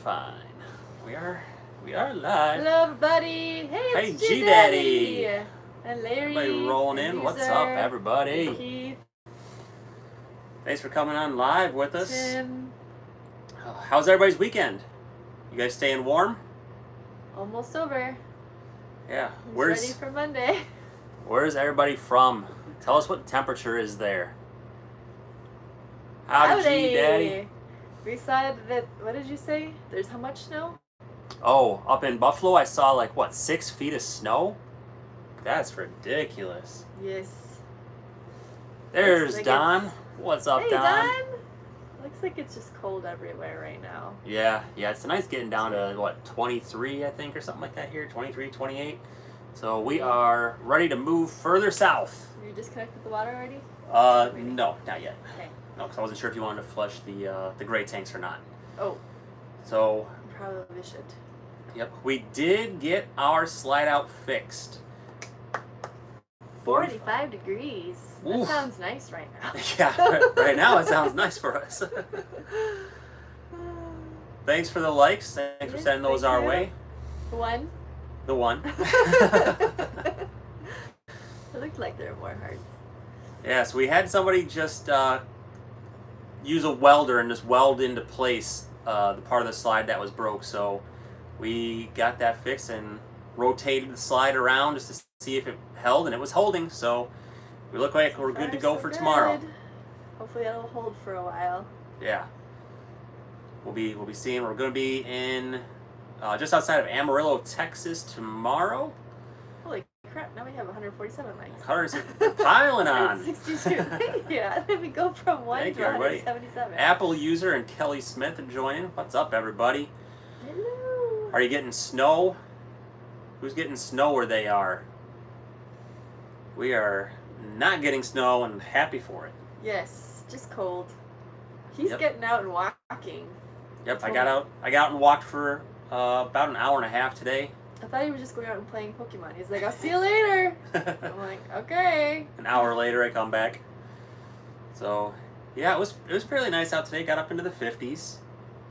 fine. We are live. Hello, everybody. Hey, it's Hey, G-Daddy. G-Daddy. And Larry. Everybody rolling in. What's up, And everybody? Keith. Thanks for coming on live with us. Tim. How's everybody's weekend? You guys staying warm? Almost over. Yeah. He's ready for Monday. Where's everybody from? Tell us what the temperature is there. Howdy, G-Daddy. We saw that, what did you say? There's how much snow? Oh, up in Buffalo, I saw like, what, 6 feet of snow? That's ridiculous. Yes. There's like Don. What's up, hey, Don? Looks like it's just cold everywhere right now. Yeah, it's nice getting down to, what, 23, I think, or something like that here, 23, 28. So we are ready to move further south. You disconnected the water already? No, not yet. Okay. No, because I wasn't sure if you wanted to flush the gray tanks or not. Oh. So. Probably should. Yep, we did get our slide out fixed. 45 degrees. That Oof. sounds nice right now. Yeah, right now it sounds nice for us. Thanks for the likes. Thanks for sending those our way. One. The one. It looked like there were more hearts. Yeah, so we had somebody just use a welder and just weld into place the part of the slide that was broke. So we got that fixed and rotated the slide around just to see if it held, and it was holding. So we look like we're good to go for tomorrow. Hopefully it'll hold for a while. Yeah. We'll be seeing. We're going to be in just outside of Amarillo, Texas tomorrow. Holy crap! Now we have 147 likes. 100 piling on. 62. Yeah, then we go from 1 Thank to you, everybody. 177. Apple user and Kelly Smith joining. What's up, everybody? Hello. Are you getting snow? Who's getting snow where they are? We are not getting snow and happy for it. Yes, just cold. He's Yep. getting out and walking. Yep, I got out and walked for about an hour and a half today. I thought he was just going out and playing Pokemon. He's like, I'll see you later. I'm like, okay. An hour later, I come back. So, yeah, it was fairly nice out today. Got up into the 50s.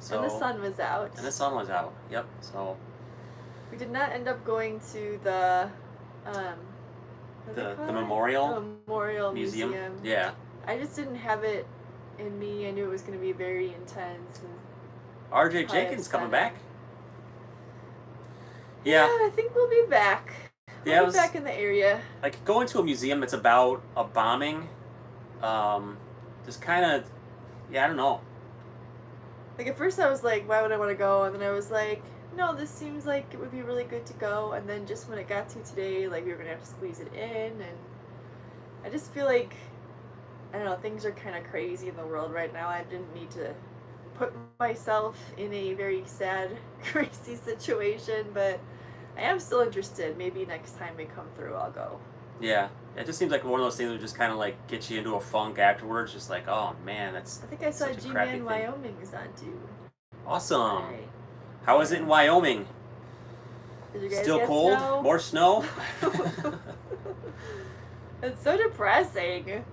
So, And the sun was out. And the sun was out. Yep. So. We did not end up going to the The memorial. Memorial Museum. Yeah. I just didn't have it in me. I knew it was going to be very intense. And RJ Jenkins coming back. Yeah. I think we'll be back. We'll be back in the area. Like going to a museum that's about a bombing, just kind of, I don't know. Like at first I was like, why would I want to go? And then I was like, no, this seems like it would be really good to go. And then just when it got to today, like we were going to have to squeeze it in. And I just feel like, I don't know, things are kind of crazy in the world right now. I didn't need to put myself in a very sad, crazy situation, but I am still interested. Maybe next time we come through, I'll go. Yeah, it just seems like one of those things that just kind of like get you into a funk afterwards. Just like, oh man, that's. I think I saw G-Man Wyoming is on too. Awesome. Right. How is it in Wyoming? Did you guys Still get cold? snow? More snow? It's so depressing.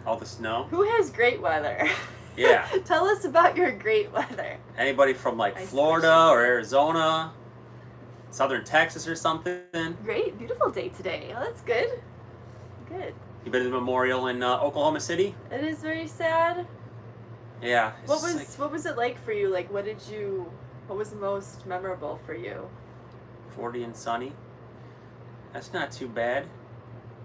All the snow? Who has great weather? Yeah. Tell us about your great weather. Anybody from like Florida or Arizona, Southern Texas or something? Great, beautiful day today. Oh, that's good. Good. You been to the memorial in Oklahoma City? It is very sad. Yeah. What was it like for you? Like, what was most memorable for you? 40 and sunny. That's not too bad.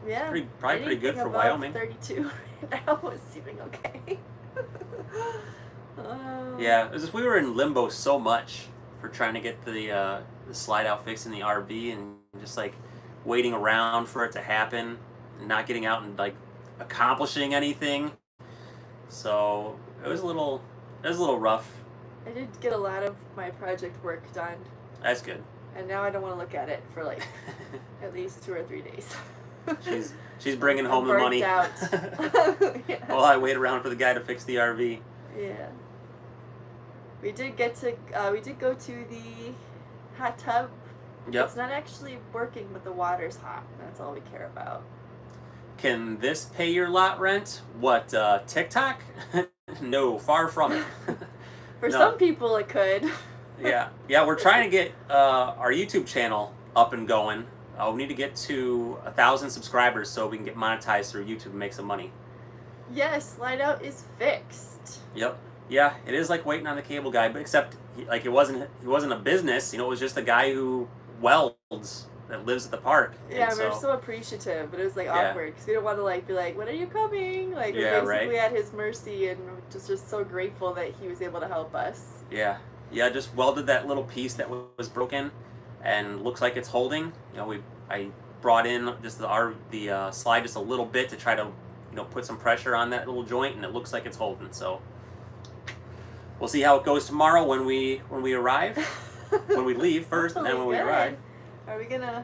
Yeah. Probably pretty good for Wyoming. 32 right now was seeming okay. Yeah, it was just, we were in limbo so much for trying to get the slide out fixed in the RV and just like waiting around for it to happen and not getting out and like accomplishing anything. So it was a little rough. I did get a lot of my project work done. That's good. And now I don't want to look at it for like at least 2 or 3 days. She's bringing home the money. Out. Yeah. While I wait around for the guy to fix the RV. Yeah. We did go to the hot tub. Yep. It's not actually working, but the water's hot. That's all we care about. Can this pay your lot rent? What, TikTok? No, far from it. For some people it could. Yeah, we're trying to get our YouTube channel up and going. We need to get to 1,000 subscribers so we can get monetized through YouTube and make some money. Yes, slide out is fixed. Yep. Yeah, it is like waiting on the cable guy, but except like he wasn't a business. You know, it was just a guy who welds that lives at the park. Yeah, And we were so appreciative, but it was like Yeah. awkward because we didn't want to like be like, "When are you coming?" Like Yeah, we're basically right. at his mercy, and we're just so grateful that he was able to help us. Yeah, just welded that little piece that was broken, and looks like it's holding. You know, I brought in just the slide just a little bit to try to put some pressure on that little joint, and it looks like it's holding. So we'll see how it goes tomorrow when we arrive, when we leave first, and then when we Hopefully arrive. good. Are we gonna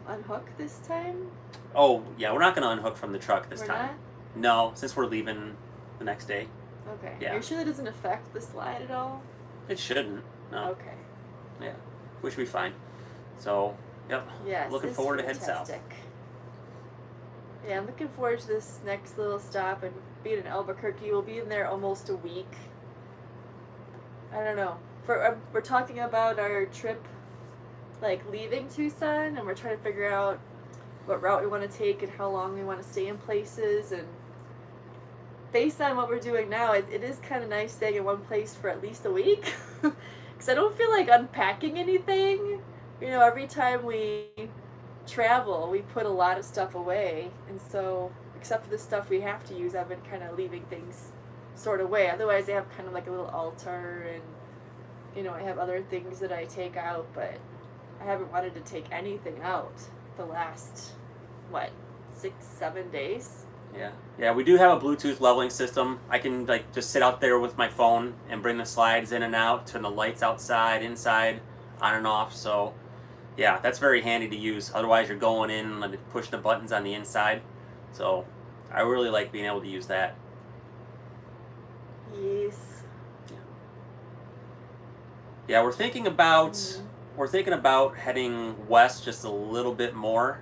unhook this time? Oh yeah, we're not gonna unhook from the truck this We're time. No, since we're leaving the next day. not? Okay. Yeah. Are you sure that doesn't affect the slide at all? It shouldn't. No. Okay. Yeah, we should be fine. So, yep. Yes. Looking it's forward to head south. fantastic. Yeah, I'm looking forward to this next little stop and being in Albuquerque. We'll be in there almost a week. I don't know. We're talking about our trip, like leaving Tucson, and we're trying to figure out what route we want to take and how long we want to stay in places. And based on what we're doing now, it is kind of nice staying in one place for at least a week, because I don't feel like unpacking anything. You know, every time we travel, we put a lot of stuff away, and so except for the stuff we have to use, I've been kind of leaving things sort of away. Otherwise, I have kind of like a little altar, and I have other things that I take out, but I haven't wanted to take anything out the last 6-7 days. Yeah, we do have a Bluetooth leveling system. I can like just sit out there with my phone and bring the slides in and out, turn the lights outside, inside, on and off. So yeah, that's very handy to use. Otherwise, you're going in and pushing the buttons on the inside. So I really like being able to use that. Yes. Yeah, we're thinking about Mhm. heading west just a little bit more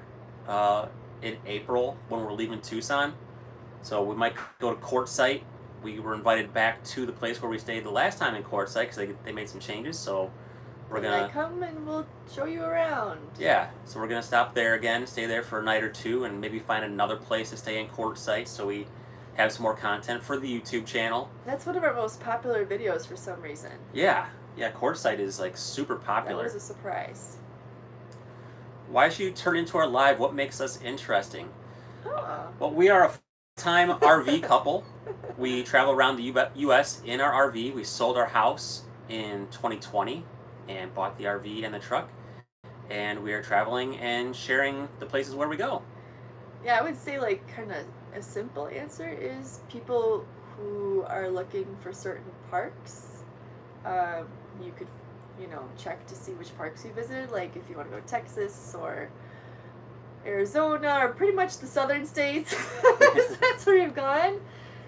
in April when we're leaving Tucson. So we might go to Quartzsite. We were invited back to the place where we stayed the last time in Quartzsite because they made some changes. So we're They're gonna like, come and we'll show you around. so we're gonna stop there again, stay there for a night or two, and maybe find another place to stay in Quartzsite so we have some more content for the YouTube channel. That's one of our most popular videos for some reason. Yeah, Quartzsite is like super popular. That was a surprise. Why should you turn into our live? What makes us interesting? Huh. Well, we are a time RV couple. We travel around the U.S. in our RV. We sold our house in 2020 and bought the RV and the truck. And we are traveling and sharing the places where we go. Yeah, I would say like kind of a simple answer is people who are looking for certain parks. You could, check to see which parks you visited. Like if you want to go to Texas or Arizona or pretty much the southern states, 'cause that's where you've gone.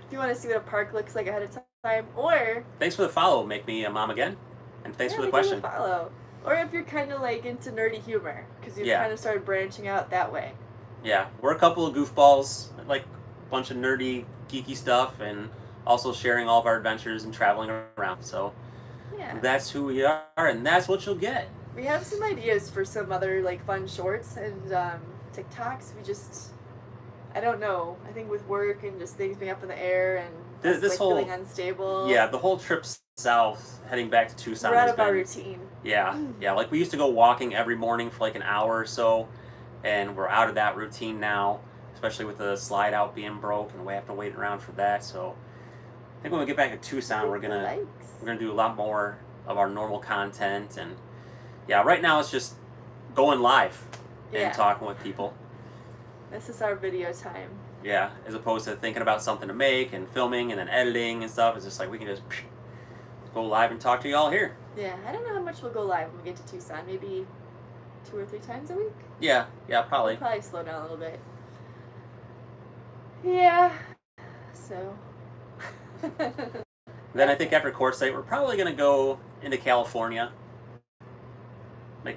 If you want to see what a park looks like ahead of time, or Thanks for the follow. Make me a mom again. And thanks for the we give it a question. follow. Or if you're kind of like into nerdy humor, because you've Yeah. kind of started branching out that way. Yeah, we're a couple of goofballs, like a bunch of nerdy, geeky stuff, and also sharing all of our adventures and traveling around. So Yeah. that's who we are, and that's what you'll get. We have some ideas for some other like fun shorts and TikToks. I don't know. I think with work and just things being up in the air and This us, whole- feeling unstable. Yeah, the whole trip south, heading back to Tucson, we're out has of our been, routine. yeah. Like we used to go walking every morning for like an hour or so, and we're out of that routine now, especially with the slide out being broke, and we have to wait around for that. So I think when we get back to Tucson, we're gonna do a lot more of our normal content, and yeah, right now it's just going live and Yeah. talking with people. This is our video time. Yeah, as opposed to thinking about something to make and filming and then editing and stuff. It's just like we can just go live and talk to you all here. Yeah, I don't know how much we'll go live when we get to Tucson. Maybe 2 or 3 times a week. Yeah, probably. We'll probably slow down a little bit. Yeah. So. Then I think after Quartzsite, we're probably gonna go into California.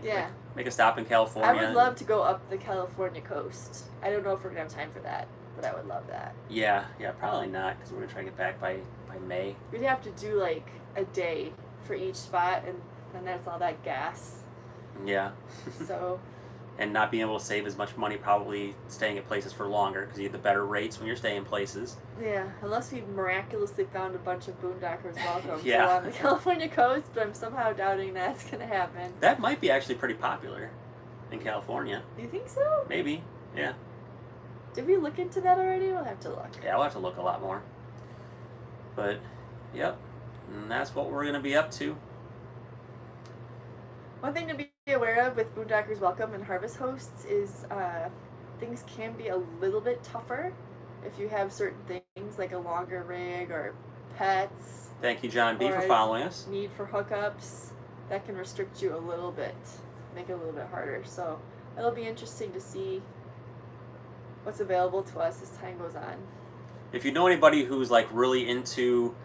Yeah. Make a stop in California. I would love to go up the California coast. I don't know if we're gonna have time for that, but I would love that. Yeah, probably not because we're gonna try to get back by May. We'd have to do like a day for each spot, and then that's all that gas. Yeah. So. And not being able to save as much money probably staying at places for longer because you get the better rates when you're staying places. Yeah, unless we miraculously found a bunch of boondockers welcome Yeah. on the California coast, but I'm somehow doubting that's going to happen. That might be actually pretty popular in California. Do you think so? Maybe, yeah. Did we look into that already? We'll have to look. Yeah, we'll have to look a lot more. But, yep, and that's what we're going to be up to. One thing to be aware of with Boondockers Welcome and Harvest Hosts is things can be a little bit tougher if you have certain things like a longer rig or pets. Thank you, John B, or for following us. Need for hookups. That can restrict you a little bit, make it a little bit harder. So it'll be interesting to see what's available to us as time goes on. If you know anybody who's like really into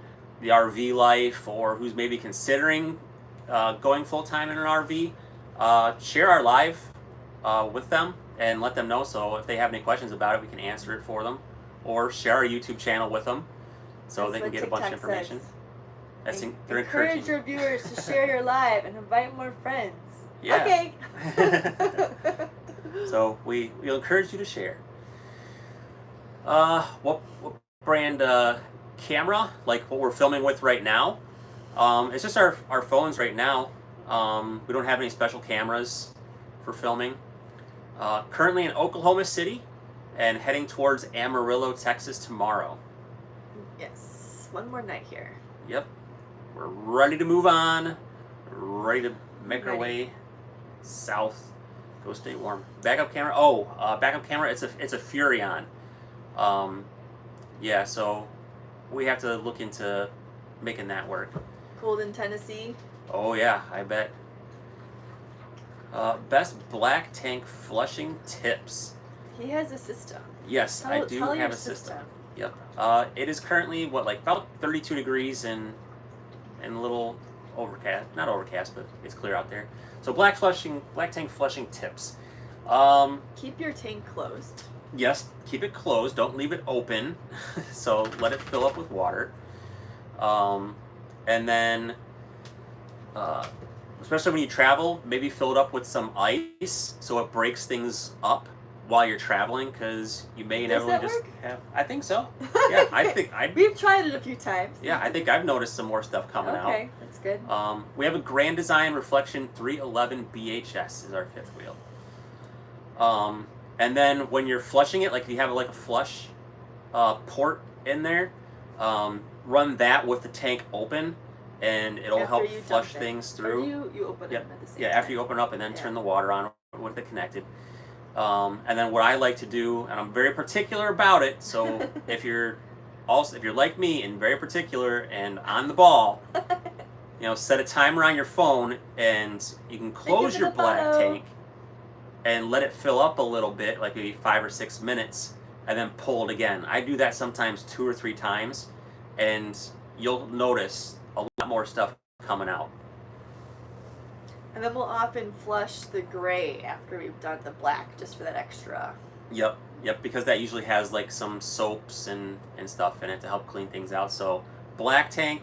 the RV life or who's maybe considering going full-time in an RV, share our live with them and let them know, so if they have any questions about it we can answer it for them, or share our YouTube channel with them so That's they can what get a bunch of TikTok information. says. They're Encourage encouraging. your viewers to share your live and invite more friends. Yeah. Okay. So we'll encourage you to share. What brand camera, like what we're filming with right now? It's just our phones right now. We don't have any special cameras for filming. Currently in Oklahoma City and heading towards Amarillo, Texas tomorrow. Yes, one more night here. Yep. We're ready to move on. Ready to make our way south. Go stay warm. Backup camera. Backup camera. It's a Furrion. Yeah, so we have to look into making that work. Cold in Tennessee. Oh yeah, I bet. Best black tank flushing tips. He has a system. Yes, I do tell have your a system. system. Yep. It is currently about 32 degrees and a little overcast. Not overcast, but it's clear out there. So black tank flushing tips. Keep your tank closed. Yes, keep it closed. Don't leave it open. So let it fill up with water. And then, especially when you travel, maybe fill it up with some ice so it breaks things up while you're traveling, because you may Does inevitably that just work? have. I think so. Yeah, I think We've tried it a few times. Yeah, I think I've noticed some more stuff coming out. Okay, that's good. We have a Grand Design Reflection 311 BHS is our fifth wheel. And then when you're flushing it, like if you have like a flush port in there, run that with the tank open, and it'll After help you flush dump it. things Or through. you open Yep. them at the same Yeah, time. after you open it up and then Yeah. turn the water on with it connected. And then what I like to do, and I'm very particular about it, so if you're like me and very particular and on the ball, set a timer on your phone and you can close your black tank and let it fill up a little bit, like maybe 5 or 6 minutes, and then pull it again. I do that sometimes 2 or 3 times, and you'll notice a lot more stuff coming out. And then we'll often flush the gray after we've done the black, just for that extra. Yep, because that usually has like some soaps and stuff in it to help clean things out. So black tank,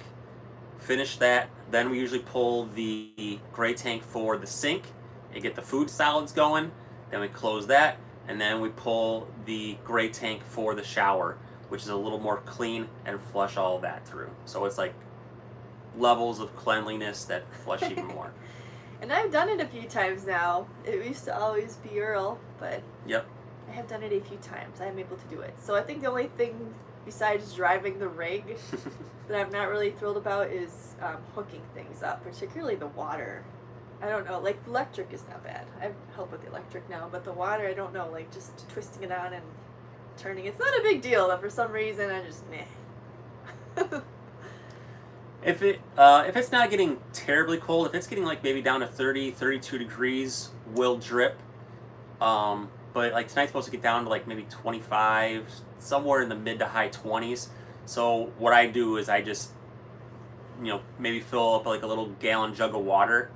finish that. Then we usually pull the gray tank for the sink and get the food solids going. Then we close that, and then we pull the gray tank for the shower, which is a little more clean, and flush all that through. So it's like levels of cleanliness that flush even more. And I've done it a few times now. It used to always be Earl, but Yep. I have done it a few times. I'm able to do it. So I think the only thing besides driving the rig that I'm not really thrilled about is hooking things up, particularly the water. I don't know, like electric is not bad. I help with the electric now, but the water, I don't know, like just twisting it on and turning. It's not a big deal, but for some reason I just meh. If it's not getting terribly cold, if it's getting like maybe down to 30, 32 degrees, we'll drip. But like tonight's supposed to get down to like maybe 25, somewhere in the mid to high 20s. So what I do is I just, maybe fill up like a little gallon jug of water,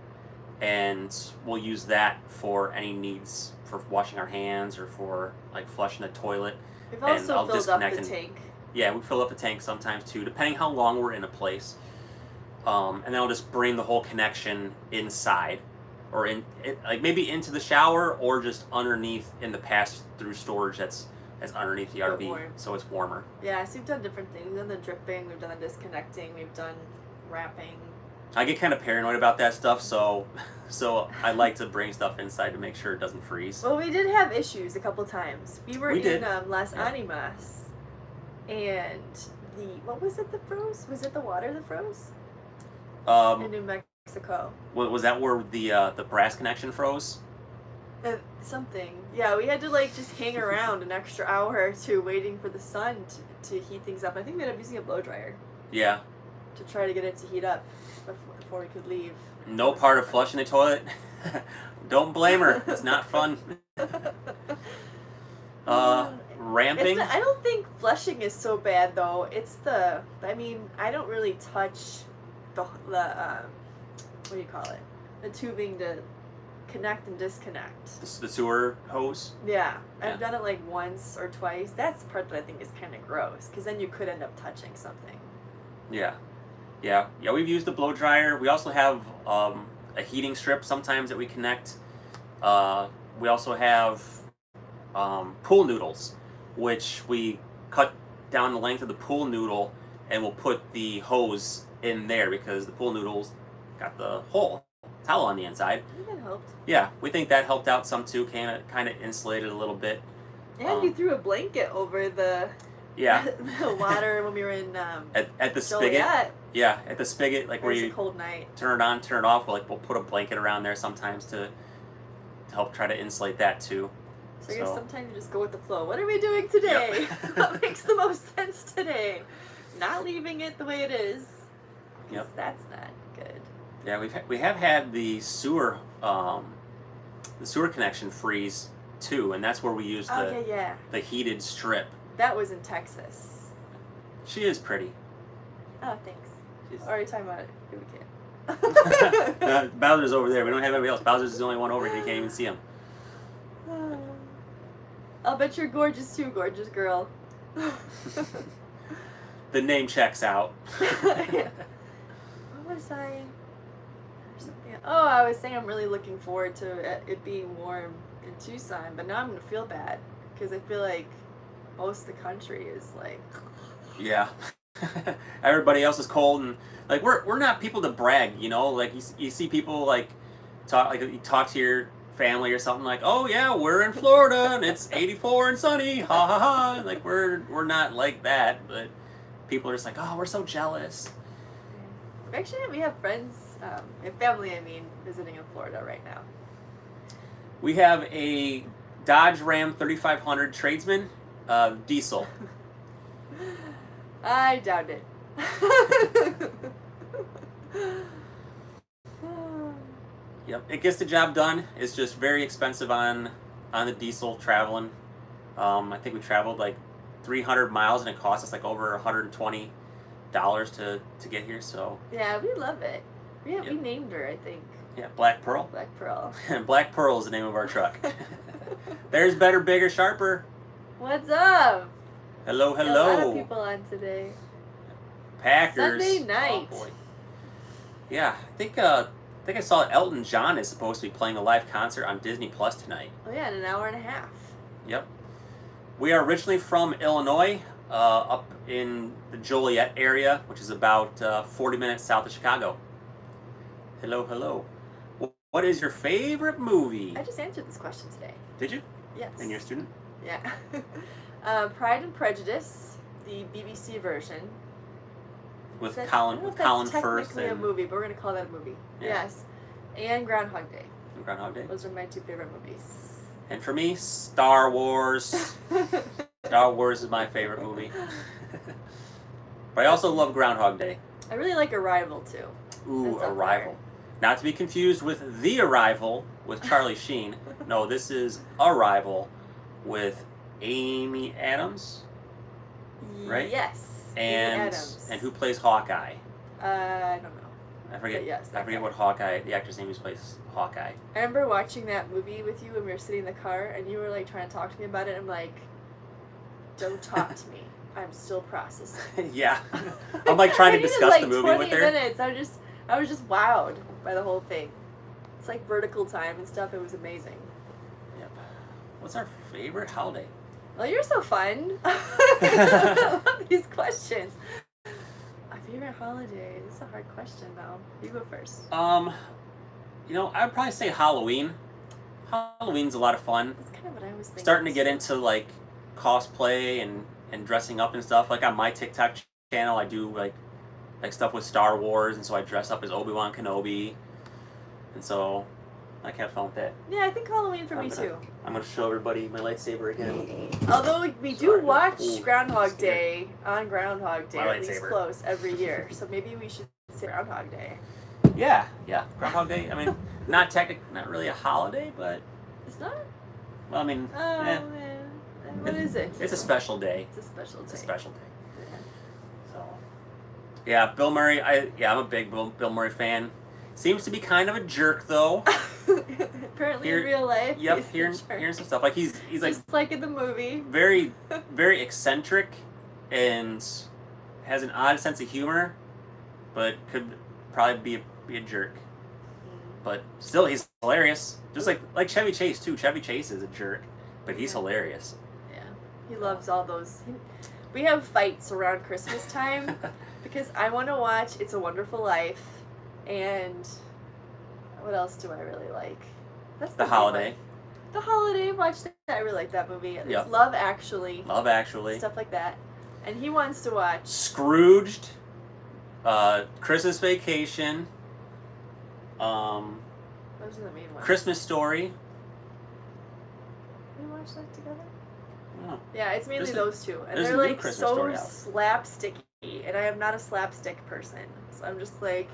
and we'll use that for any needs for washing our hands or for like flushing the toilet. We've And also I'll filled up disconnect the and- tank. Yeah, we fill up the tank sometimes too, depending how long we're in a place. and then I'll just bring the whole connection inside, or like maybe into the shower, or just underneath in the pass-through storage that's underneath the RV, warm. so it's warmer. Yeah, so we've done different things. We've done the dripping, we've done the disconnecting, we've done wrapping. I get kind of paranoid about that stuff, so I like to bring stuff inside to make sure it doesn't freeze. Well, we did have issues a couple times. We were did. in Las Animas, and what was it that froze? Was it the water that froze? In New Mexico. Was that where the brass connection froze? Something. Yeah, we had to like just hang around an extra hour or two waiting for the sun to heat things up. I think we ended up using a blow dryer. Yeah. To try to get it to heat up before we could leave. No part of flushing the toilet. Don't blame her. It's not fun. Ramping. I don't think flushing is so bad though. I mean, I don't really touch the what do you call it? The tubing to connect and disconnect. The sewer hose? Yeah. I've done it like once or twice. That's the part that I think is kind of gross, because then you could end up touching something. Yeah. We've used the blow dryer. We also have a heating strip sometimes that we connect. We also have pool noodles, which we cut down the length of the pool noodle, and we'll put the hose in there because the pool noodles got the towel on the inside. I think that helped. Yeah, we think that helped out some too. Kind of insulated a little bit. And you threw a blanket over the the water when we were in at the Joliet. spigot. Yeah, at the spigot, like where you a cold night. Turn it on, turn it off. We'll put a blanket around there sometimes to help try to insulate that too. So I guess sometimes you just go with the flow. What are we doing today? Yep. What makes the most sense today? Not leaving it the way it is. Yep. That's not good. Yeah, we have had the sewer connection freeze too, and that's where we use the heated strip. That was in Texas. She is pretty. Oh, thanks. Are you talking about it? We can't. Bowser's over there. We don't have anybody else. Bowser's the only one over here. You can't even see him. I'll bet you're gorgeous too, gorgeous girl. The name checks out. What was I? Oh, I was saying I'm really looking forward to it being warm in Tucson, but now I'm gonna feel bad because I feel like most of the country is like. Yeah. Everybody else is cold, and like we're not people to brag, you know. Like you see people like you talk to your family or something like, oh yeah, we're in Florida and it's 84 and sunny, ha ha ha. Like we're not like that, but people are just like, oh, we're so jealous. Actually, we have friends, and family, I mean, visiting in Florida right now. We have a Dodge Ram 3500 Tradesman, diesel. I doubt it. Yep, it gets the job done. It's just very expensive on the diesel traveling. I think we traveled like 300 miles and it cost us like over $120 to get here. So yeah, we love it. We named her, I think. Yeah, Black Pearl. Black Pearl. Black Pearl is the name of our truck. There's better, bigger, sharper. What's up? Hello. A lot of people on today. Packers. Sunday night. Oh boy. Yeah, I think I saw Elton John is supposed to be playing a live concert on Disney Plus tonight. Oh yeah, in an hour and a half. Yep. We are originally from Illinois, up in the Joliet area, which is about 40 minutes south of Chicago. Hello. What is your favorite movie? I just answered this question today. Did you? Yes. And you're a student? Yeah. Pride and Prejudice, the BBC version. With Colin Firth. Technically a movie, but we're gonna call that a movie. Yeah. Yes. And Groundhog Day. Groundhog Day. Those are my two favorite movies. And for me, Star Wars. Star Wars is my favorite movie. But I also love Groundhog Day. I really like Arrival too. Ooh, Arrival. Not to be confused with The Arrival with Charlie Sheen. No, this is Arrival with Amy Adams. Right? Yes. And Amy Adams. And who plays Hawkeye? I don't know. I forget. But yes, I forget what Hawkeye. The actor's name who plays Hawkeye. I remember watching that movie with you when we were sitting in the car, and you were like trying to talk to me about it. I'm like, don't talk to me. I'm still processing. Yeah. I'm like trying I to needed, discuss like, the movie 20 with her. minutes. I was just wowed by the whole thing. It's like vertical time and stuff. It was amazing. Yep. What's our favorite holiday? Oh, you're so fun. I love these questions. My favorite holiday. This is a hard question, though. You go first. You know, I would probably say Halloween. Halloween's a lot of fun. That's kind of what I was thinking. Starting to get too. into like cosplay and dressing up and stuff. Like on my TikTok channel, I do like stuff with Star Wars, and so I dress up as Obi-Wan Kenobi, and so I have fun with that. Yeah, I think Halloween for me too. I'm gonna show everybody my lightsaber again. Although we do Sorry. watch Ooh, Groundhog scared. Day on Groundhog Day, My at least lightsaber. close, every year. So maybe we should say Groundhog Day. Yeah, Groundhog Day. I mean, not really a holiday, but It's not? well, I mean, Oh, eh, man. What is it? it's a special day. It's a special day. It's a special day. So, yeah, Bill Murray. I'm a big Bill Murray fan. Seems to be kind of a jerk though. Apparently in real life. Yep, he's a hearing jerk. some stuff like he's like Just like in the movie. very very eccentric and has an odd sense of humor, but could probably be a jerk. But still, he's hilarious. Just like Chevy Chase too. Chevy Chase is a jerk, but he's hilarious. Yeah, he loves all those. We have fights around Christmas time because I want to watch It's a Wonderful Life, and what else do I really like? That's The main Holiday. one. The Holiday. Watch that. I really like that movie. It's Yep. Love Actually. Love Actually. Stuff like that. And he wants to watch. Scrooged. Christmas Vacation. Those are the main ones. Christmas Story. We watch that together. Oh. Yeah, it's mainly There's those two, and there's they're a new like Christmas so Story out. slapsticky, and I am not a slapstick person, so I'm just like,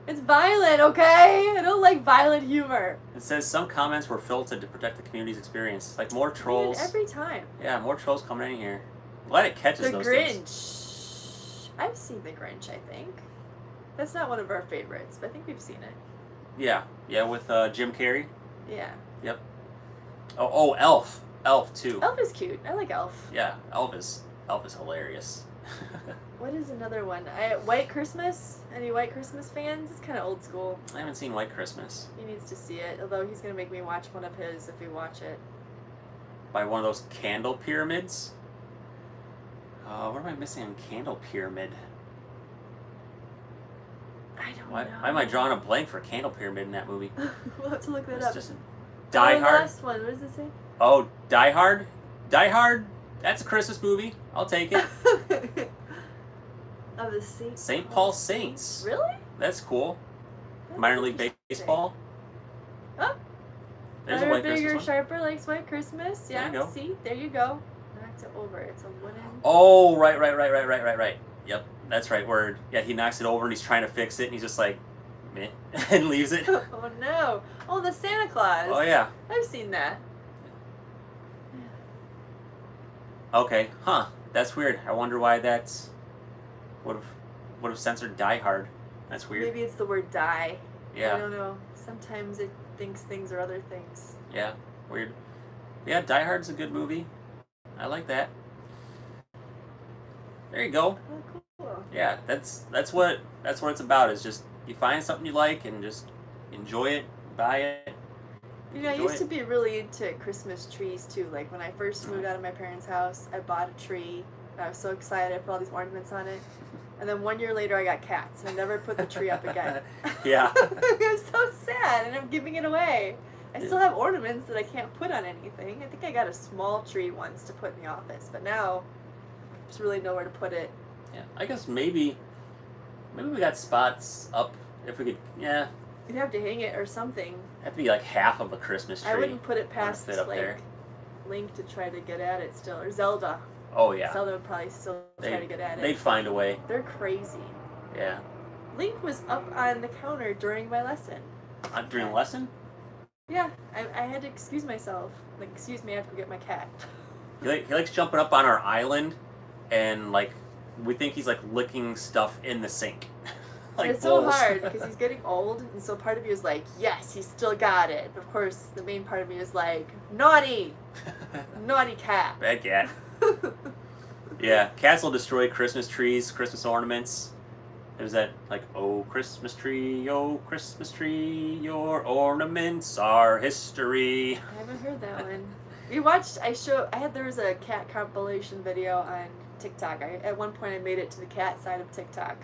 it's violent, okay? I don't like violent humor. It says some comments were filtered to protect the community's experience. Like more trolls. Man, every time. Yeah, more trolls coming in here. Glad it catches The those Grinch. things. I've seen The Grinch, I think. That's not one of our favorites, but I think we've seen it. Yeah, with Jim Carrey. Yeah. Yep. Oh, Elf. Elf too. Elf is cute. I like Elf. Yeah, Elf is hilarious. What is another one? White Christmas? Any White Christmas fans? It's kind of old school. I haven't seen White Christmas. He needs to see it, although he's going to make me watch one of his if we watch it. By one of those candle pyramids. What am I missing on Candle Pyramid? I don't Why know. am I drawing a blank for Candle Pyramid in that movie? We'll have to look that It's up. just Oh, Die the Hard. last one. What does it say? Oh, Die Hard. Die Hard. That's a Christmas movie. I'll take it. Of the St. St. Paul Saints. Really? That's cool. That's Minor League interesting. Baseball. Oh. There's a Better, White bigger, Christmas one. sharper likes White Christmas. There Yeah. you go. See, there you go. Knocked it over. It's a wooden. Oh, right. Yep, that's right. Where he knocks it over and he's trying to fix it and he's just like, meh, and leaves it. Oh no! Oh, the Santa Claus. Oh yeah. I've seen that. Okay, huh? That's weird. I wonder why that's would have censored Die Hard. That's weird. Maybe it's the word die. Yeah. I don't know. Sometimes it thinks things are other things. Yeah, weird. Yeah, Die Hard's a good movie. I like that. There you go. Oh, cool. Yeah, that's what it's about. Is just you find something you like and just enjoy it, buy it. You know, I enjoy used it. to be really into Christmas trees too. Like when I first moved out of my parents' house, I bought a tree. And I was so excited. I put all these ornaments on it. And then 1 year later, I got cats, and I never put the tree up again. Yeah. It was so sad, and I'm giving it away. I still have ornaments that I can't put on anything. I think I got a small tree once to put in the office, but now there's really nowhere to put it. Yeah, I guess maybe we got spots up if we could. Yeah, You'd have to hang it or something. have to be like half of a Christmas tree. I wouldn't put it past fit up like there. Link to try to get at it still, or Zelda. Oh yeah, Zelda would probably still try to get at it. they'd find a way. They're crazy. Yeah. Link was up on the counter during my lesson. During a lesson, Yeah, I had to excuse myself. Like, excuse me, I have to go get my cat. he likes jumping up on our island, and like we think he's like licking stuff in the sink. Like It's so bowls. hard because he's getting old, and so part of me is like, yes, he's still got it. But of course, the main part of me is like, naughty. Naughty cat. Bad cat. Yeah, cats will destroy Christmas trees, Christmas ornaments. There's that, like, oh Christmas tree, your ornaments are history. I haven't heard that one. There was a cat compilation video on TikTok. At one point I made it to the cat side of TikTok.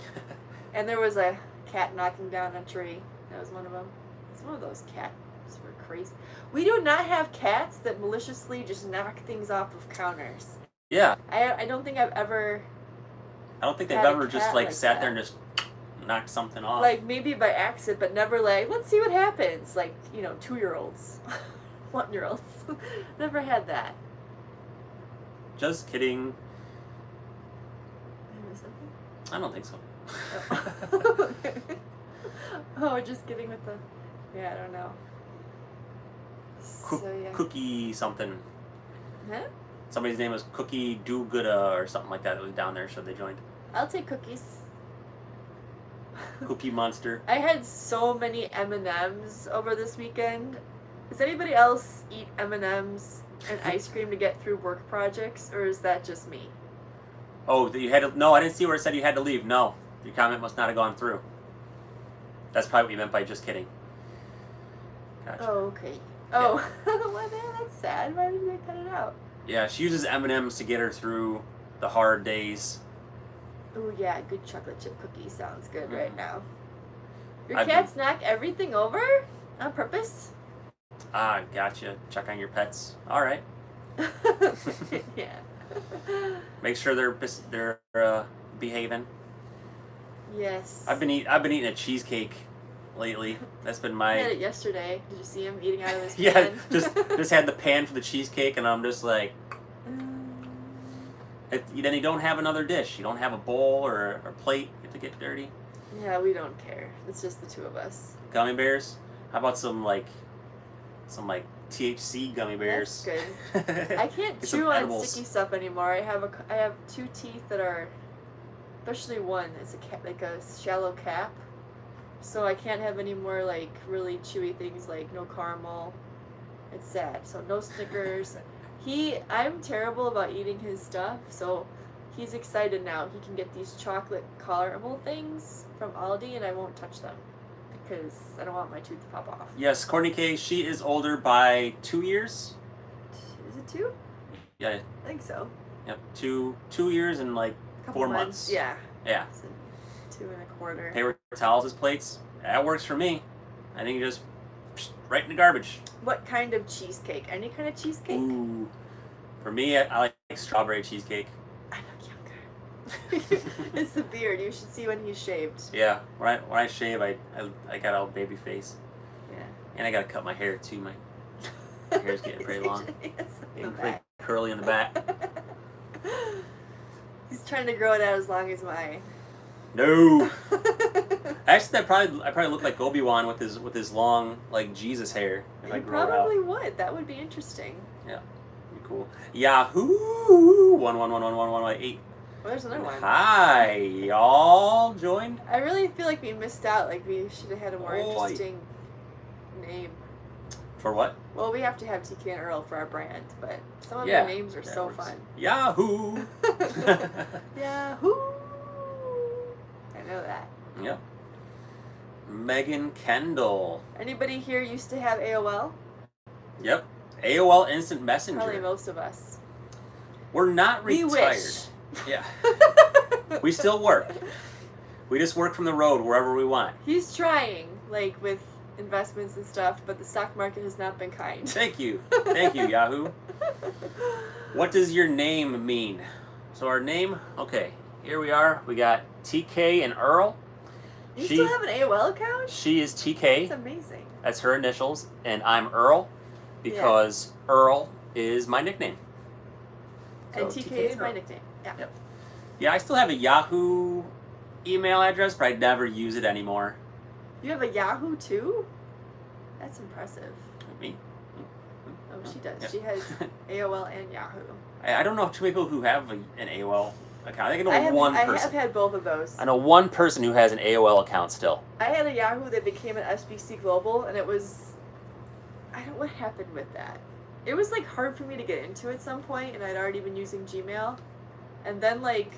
And there was a cat knocking down a tree. That was one of them. It's one of those cats were crazy. We do not have cats that maliciously just knock things off of counters. Yeah. I don't think I've ever... I don't think they've had a ever just, cat like, like sat that. there and just knocked something off. Like, maybe by accident, but never like, let's see what happens. Like, 2-year-olds. 1-year-olds. Never had that. Just kidding. Did I miss something? I don't think so. Oh, just kidding with the... Yeah, I don't know. So, yeah. Cookie something. Huh? Somebody's name was Cookie Do-Gooda or something like that was down there, so they joined. I'll take cookies. Cookie Monster. I had so many M&Ms over this weekend. Does anybody else eat M&Ms and ice cream to get through work projects, or is that just me? Oh, that you had to... No, I didn't see where it said you had to leave. No. Your comment must not have gone through. That's probably what you meant by just kidding. Gotcha. Oh, okay. Oh, well, man, that's sad. Why did they cut it out? Yeah, she uses M&Ms to get her through the hard days. Oh, yeah, good chocolate chip cookie sounds good right now. Your I've cats knock everything over on purpose? Ah, gotcha. Check on your pets. All right. Yeah. Make sure they're behaving. Yes. I've been eating a cheesecake lately. That's been I had my it yesterday. Did you see him eating out of his yeah. pan? Just had the pan for the cheesecake, and I'm just like, then you don't have another dish. You don't have a bowl or a plate. You have to get dirty. Yeah, we don't care. It's just the two of us. Gummy bears. How about some THC gummy bears? That's good. I can't Get some chew on edibles. sticky stuff anymore. I have 2 teeth that are, especially one. It's like a shallow cap, so I can't have any more like really chewy things like no caramel. It's sad. So no Snickers. I'm terrible about eating his stuff, so he's excited now. He can get these chocolate caramel things from Aldi, and I won't touch them because I don't want my tooth to pop off. Yes, Courtney K. She is older by 2 years. Is it 2? Yeah. I think so. Yep. 2 years and like Couple 4 months. Yeah. Yeah. So 2 1/4. Paper towels as plates. That works for me. I think you just right in the garbage. What kind of cheesecake? Any kind of cheesecake? Ooh. For me, I like strawberry cheesecake. I look younger. It's the beard. You should see when he's shaved. Yeah. When I shave, I got all baby face. Yeah. And I gotta cut my hair too. My hair's getting pretty long. Yes, in Getting the pretty back. curly in the back. He's trying to grow it out as long as mine. No. Actually, I probably look like Obi-Wan with his long like Jesus hair. If I You grow it out. probably would. That would be interesting. Yeah. Be cool. Yahoo! 1111118. Well, there's another one. Hi, y'all joined. I really feel like we missed out. Like we should have had a more Oh, interesting name. For what? Well, we have to have TK and Earl for our brand, but some of Yeah, their names are that so works. fun. Yahoo! Yahoo! I know that. Yep. Megan Kendall. Anybody here used to have AOL? Yep. AOL Instant Messenger. Probably most of us. We're not We retired. wish. Yeah. We still work. We just work from the road wherever we want. He's trying, like with investments and stuff, but the stock market has not been kind. Thank you. Thank you, Yahoo. What does your name mean? So our name, okay, here we are. We got TK and Earl. You still have an AOL account? She is TK. That's amazing. That's her initials. And I'm Earl because Earl is my nickname. And So TK is and my Earl. nickname. Yeah. Yep. Yeah, I still have a Yahoo email address, but I never use it anymore. You have a Yahoo too? That's impressive. Me? Oh, she does. Yep. She has AOL and Yahoo. I don't know too many people who have an AOL account. I think I know one I person. have had both of those. I know one person who has an AOL account still. I had a Yahoo that became an SBC Global, and it was... I don't... What happened with that? it was like hard for me to get into at some point, and I'd already been using Gmail, and then like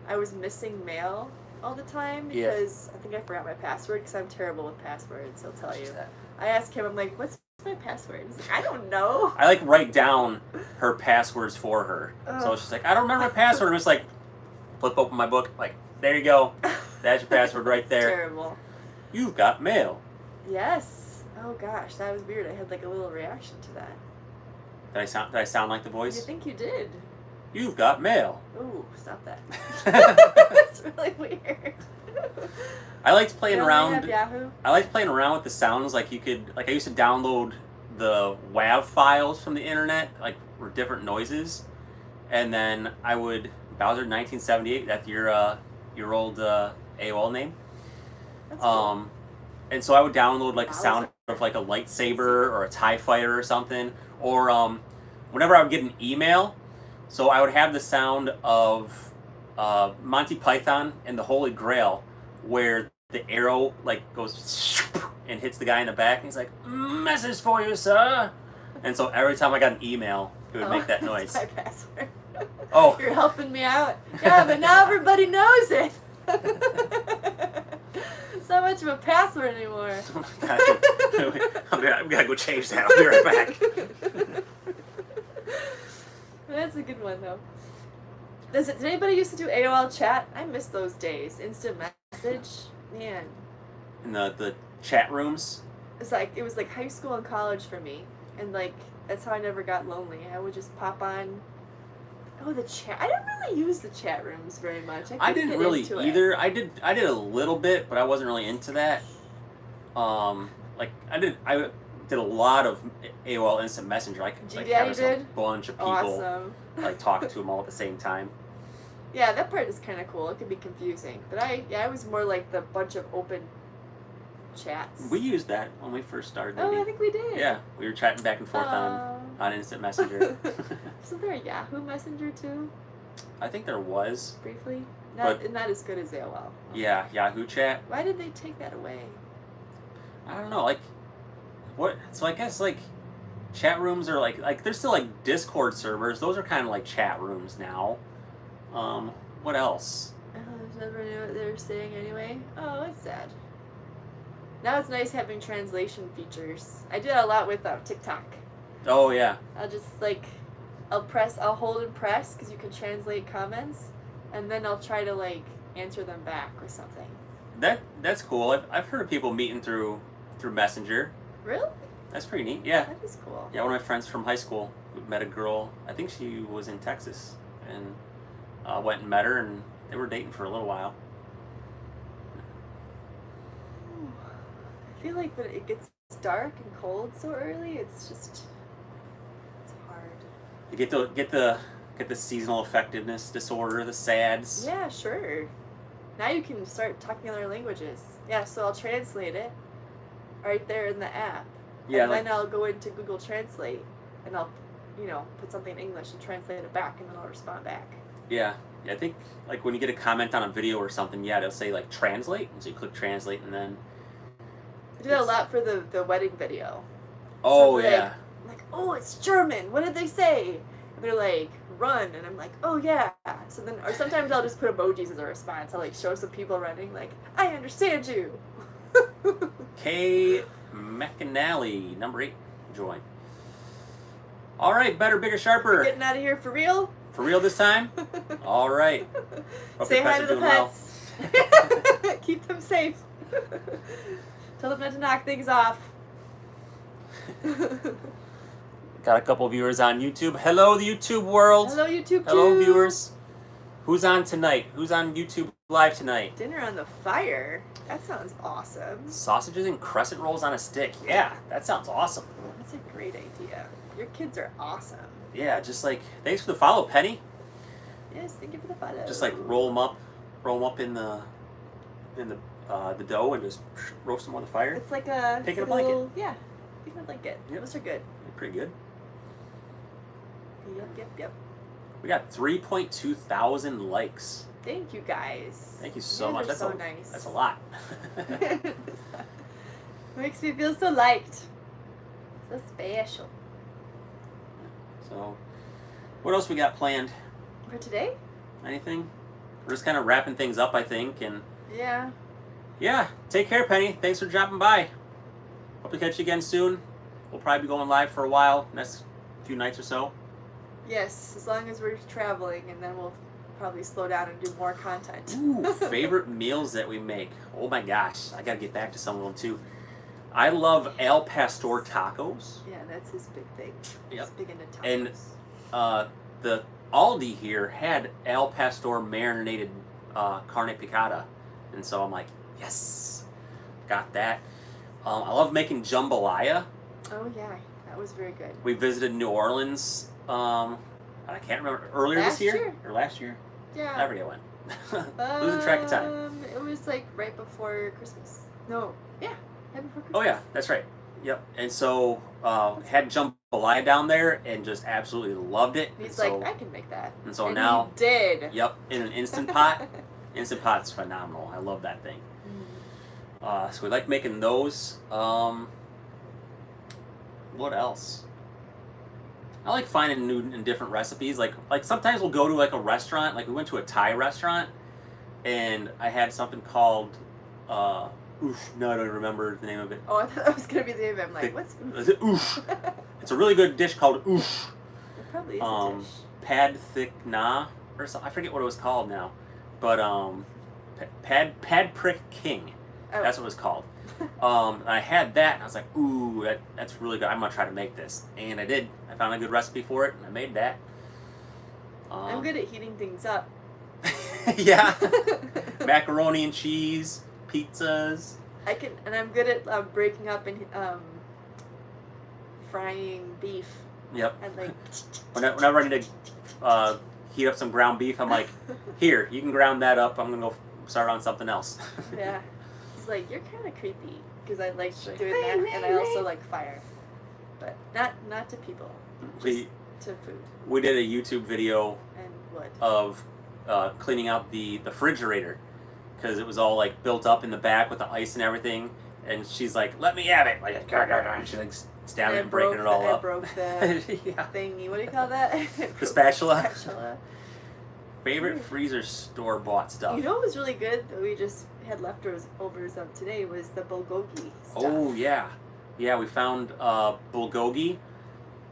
I was missing mail all the time because I think I forgot my password because I'm terrible with passwords. He'll tell you. I asked him, I'm like, what's my password? He's like, I don't know. I like write down her passwords for her. So she's like, I don't remember my password. I'm just like, flip open my book, like, there you go. That's your password right there. Terrible. You've got mail. Yes. Oh gosh, that was weird. I had like a little reaction to that. Did I sound like the voice? You think you did? You've got mail. Ooh, stop that. That's really weird. I liked playing around. Have Yahoo? I liked playing around with the sounds. Like you could, like I used to download the WAV files from the internet, like for different noises, and then I would Bowser 1978. That's your old AOL name. That's cool. And so I would download like a sound of like a lightsaber or a TIE fighter or something, or whenever I would get an email, so I would have the sound of Monty Python and the Holy Grail, where the arrow like goes and hits the guy in the back, and he's like, "Message for you, sir." And so every time I got an email, it would make that noise. That's my password. Oh, you're helping me out. Yeah, but now everybody knows it. It's not much of a password anymore. We gotta go change that. I'll be right back. That's a good one though. Did anybody used to do AOL chat? I miss those days. Instant message, man. In the chat rooms. It was like high school and college for me, and like that's how I never got lonely. I would just pop on. Oh, the chat. I didn't really use the chat rooms very much. I didn't really either. I did a little bit, but I wasn't really into that. Like I did a lot of AOL Instant Messenger. Like having a bunch of people like talking to them all at the same time. Yeah, that part is kind of cool. It could be confusing, but I was more like the bunch of open chats. We used that when we first started. Oh, I think we did. Yeah, we were chatting back and forth on Instant Messenger. Isn't there a Yahoo Messenger too? I think there was. Briefly. Not as good as AOL. Yeah, Yahoo Chat. Why did they take that away? I don't know, like, what, so I guess, like, chat rooms are, like, there's still, like, Discord servers, those are kind of like chat rooms now. What else? I never knew what they were saying anyway. Oh, it's sad. Now it's nice having translation features. I did a lot with TikTok. Oh, yeah. I'll just, like, I'll hold and press, because you can translate comments, and then I'll try to, like, answer them back or something. That's cool. I've heard of people meeting through Messenger. Really? That's pretty neat, yeah. That is cool. Yeah, one of my friends from high school met a girl, I think she was in Texas, and went and met her, and they were dating for a little while. I feel like when it gets dark and cold so early, it's hard. You get the seasonal affectiveness disorder, the SADS. Yeah, sure. Now you can start talking other languages. Yeah, so I'll translate it right there in the app. Yeah, and then I'll go into Google Translate and I'll, put something in English and translate it back, and then I'll respond back. Yeah, I think like when you get a comment on a video or something, yeah, they'll say like translate, and so you click translate, and then. I did a lot for the wedding video. Oh, so yeah. Like, oh, it's German. What did they say? And they're like, run, and I'm like, oh yeah. So then, or sometimes I'll just put emojis as a response. I'll like show some people running, like, I understand you. K. McAnally, number 8, join. All right, better, bigger, sharper. We're getting out of here for real? For real this time? All right. Hope Say your hi pets to are the doing pets. Keep them safe. Tell them not to knock things off. Got a couple viewers on YouTube. Hello, the YouTube world. Hello, YouTube. Hello, viewers. Who's on tonight? Who's on YouTube Live tonight? Dinner on the fire. That sounds awesome. Sausages and crescent rolls on a stick. Yeah, that sounds awesome. That's a great idea. Your kids are awesome. Yeah, just like, thanks for the follow, Penny. Yes, thank you for the follow. Just like roll them up in the dough and just roast them on the fire. It's like a Taking a blanket. Yeah, taking a blanket. Yep. Those are good. Pretty good. Yep. We got 3.2 thousand likes. Thank you guys. Thank you so much. That's so nice. That's a lot. Makes me feel so liked. So special. So, what else we got planned? For today? Anything? We're just kind of wrapping things up, I think, and Yeah. yeah. Take care, Penny. Thanks for dropping by. Hope to catch you again soon. We'll probably be going live for a while, next few nights or so. Yes, as long as we're traveling, and then we'll probably slow down and do more content. Ooh, favorite meals that we make. Oh my gosh, I gotta get back to some of them too. I love al pastor tacos. Yeah, that's his big thing. Yep. He's big into tacos. And the Aldi here had al pastor marinated carne picada, and so I'm like, yes, got that. I love making jambalaya. Oh yeah, that was very good. We visited New Orleans. I can't remember earlier Last this year year? or last year. Yeah. I forget when. Losing track of time. It was like right before Christmas. No, yeah, right before Christmas. Oh yeah, that's right. Yep. And so had jambalaya down there and just absolutely loved it. He's and like, so, I can make that. And so and now, he did. Yep, in an Instant Pot. Instant Pot's phenomenal. I love that thing. So we like making those. What else? I like finding new and different recipes. Like sometimes we'll go to like a restaurant. Like we went to a Thai restaurant, and I had something called, oof. No, I don't remember the name of it. Oh, I thought that was gonna be the name. I'm like, what's Is it oof? It's a really good dish called oof. It probably is a dish. Pad thick na or something. I forget what it was called now, but pad prick king. Oh. That's what it was called. I had that, and I was like, ooh, that's really good. I'm gonna try to make this, and I did. I found a good recipe for it, and I made that. I'm good at heating things up. Yeah, macaroni and cheese, pizzas. I'm good at breaking up and frying beef. Yep. And like. Whenever I need to heat up some ground beef, I'm like, here, you can ground that up. I'm gonna go start on something else. Yeah. He's like, you're kind of creepy because I like doing that, and I also like fire, but not to people. Just to food. We did a YouTube video and wood of cleaning out the refrigerator because it was all like built up in the back with the ice and everything, and she's like, let me have it, like, and she's like stabbing and breaking it all up. I broke the yeah. thingy. What do you call that? The spatula. Spatula. Favorite freezer store bought stuff. You know what was really good that we just had leftovers of today was the bulgogi stuff. Oh yeah, yeah. We found bulgogi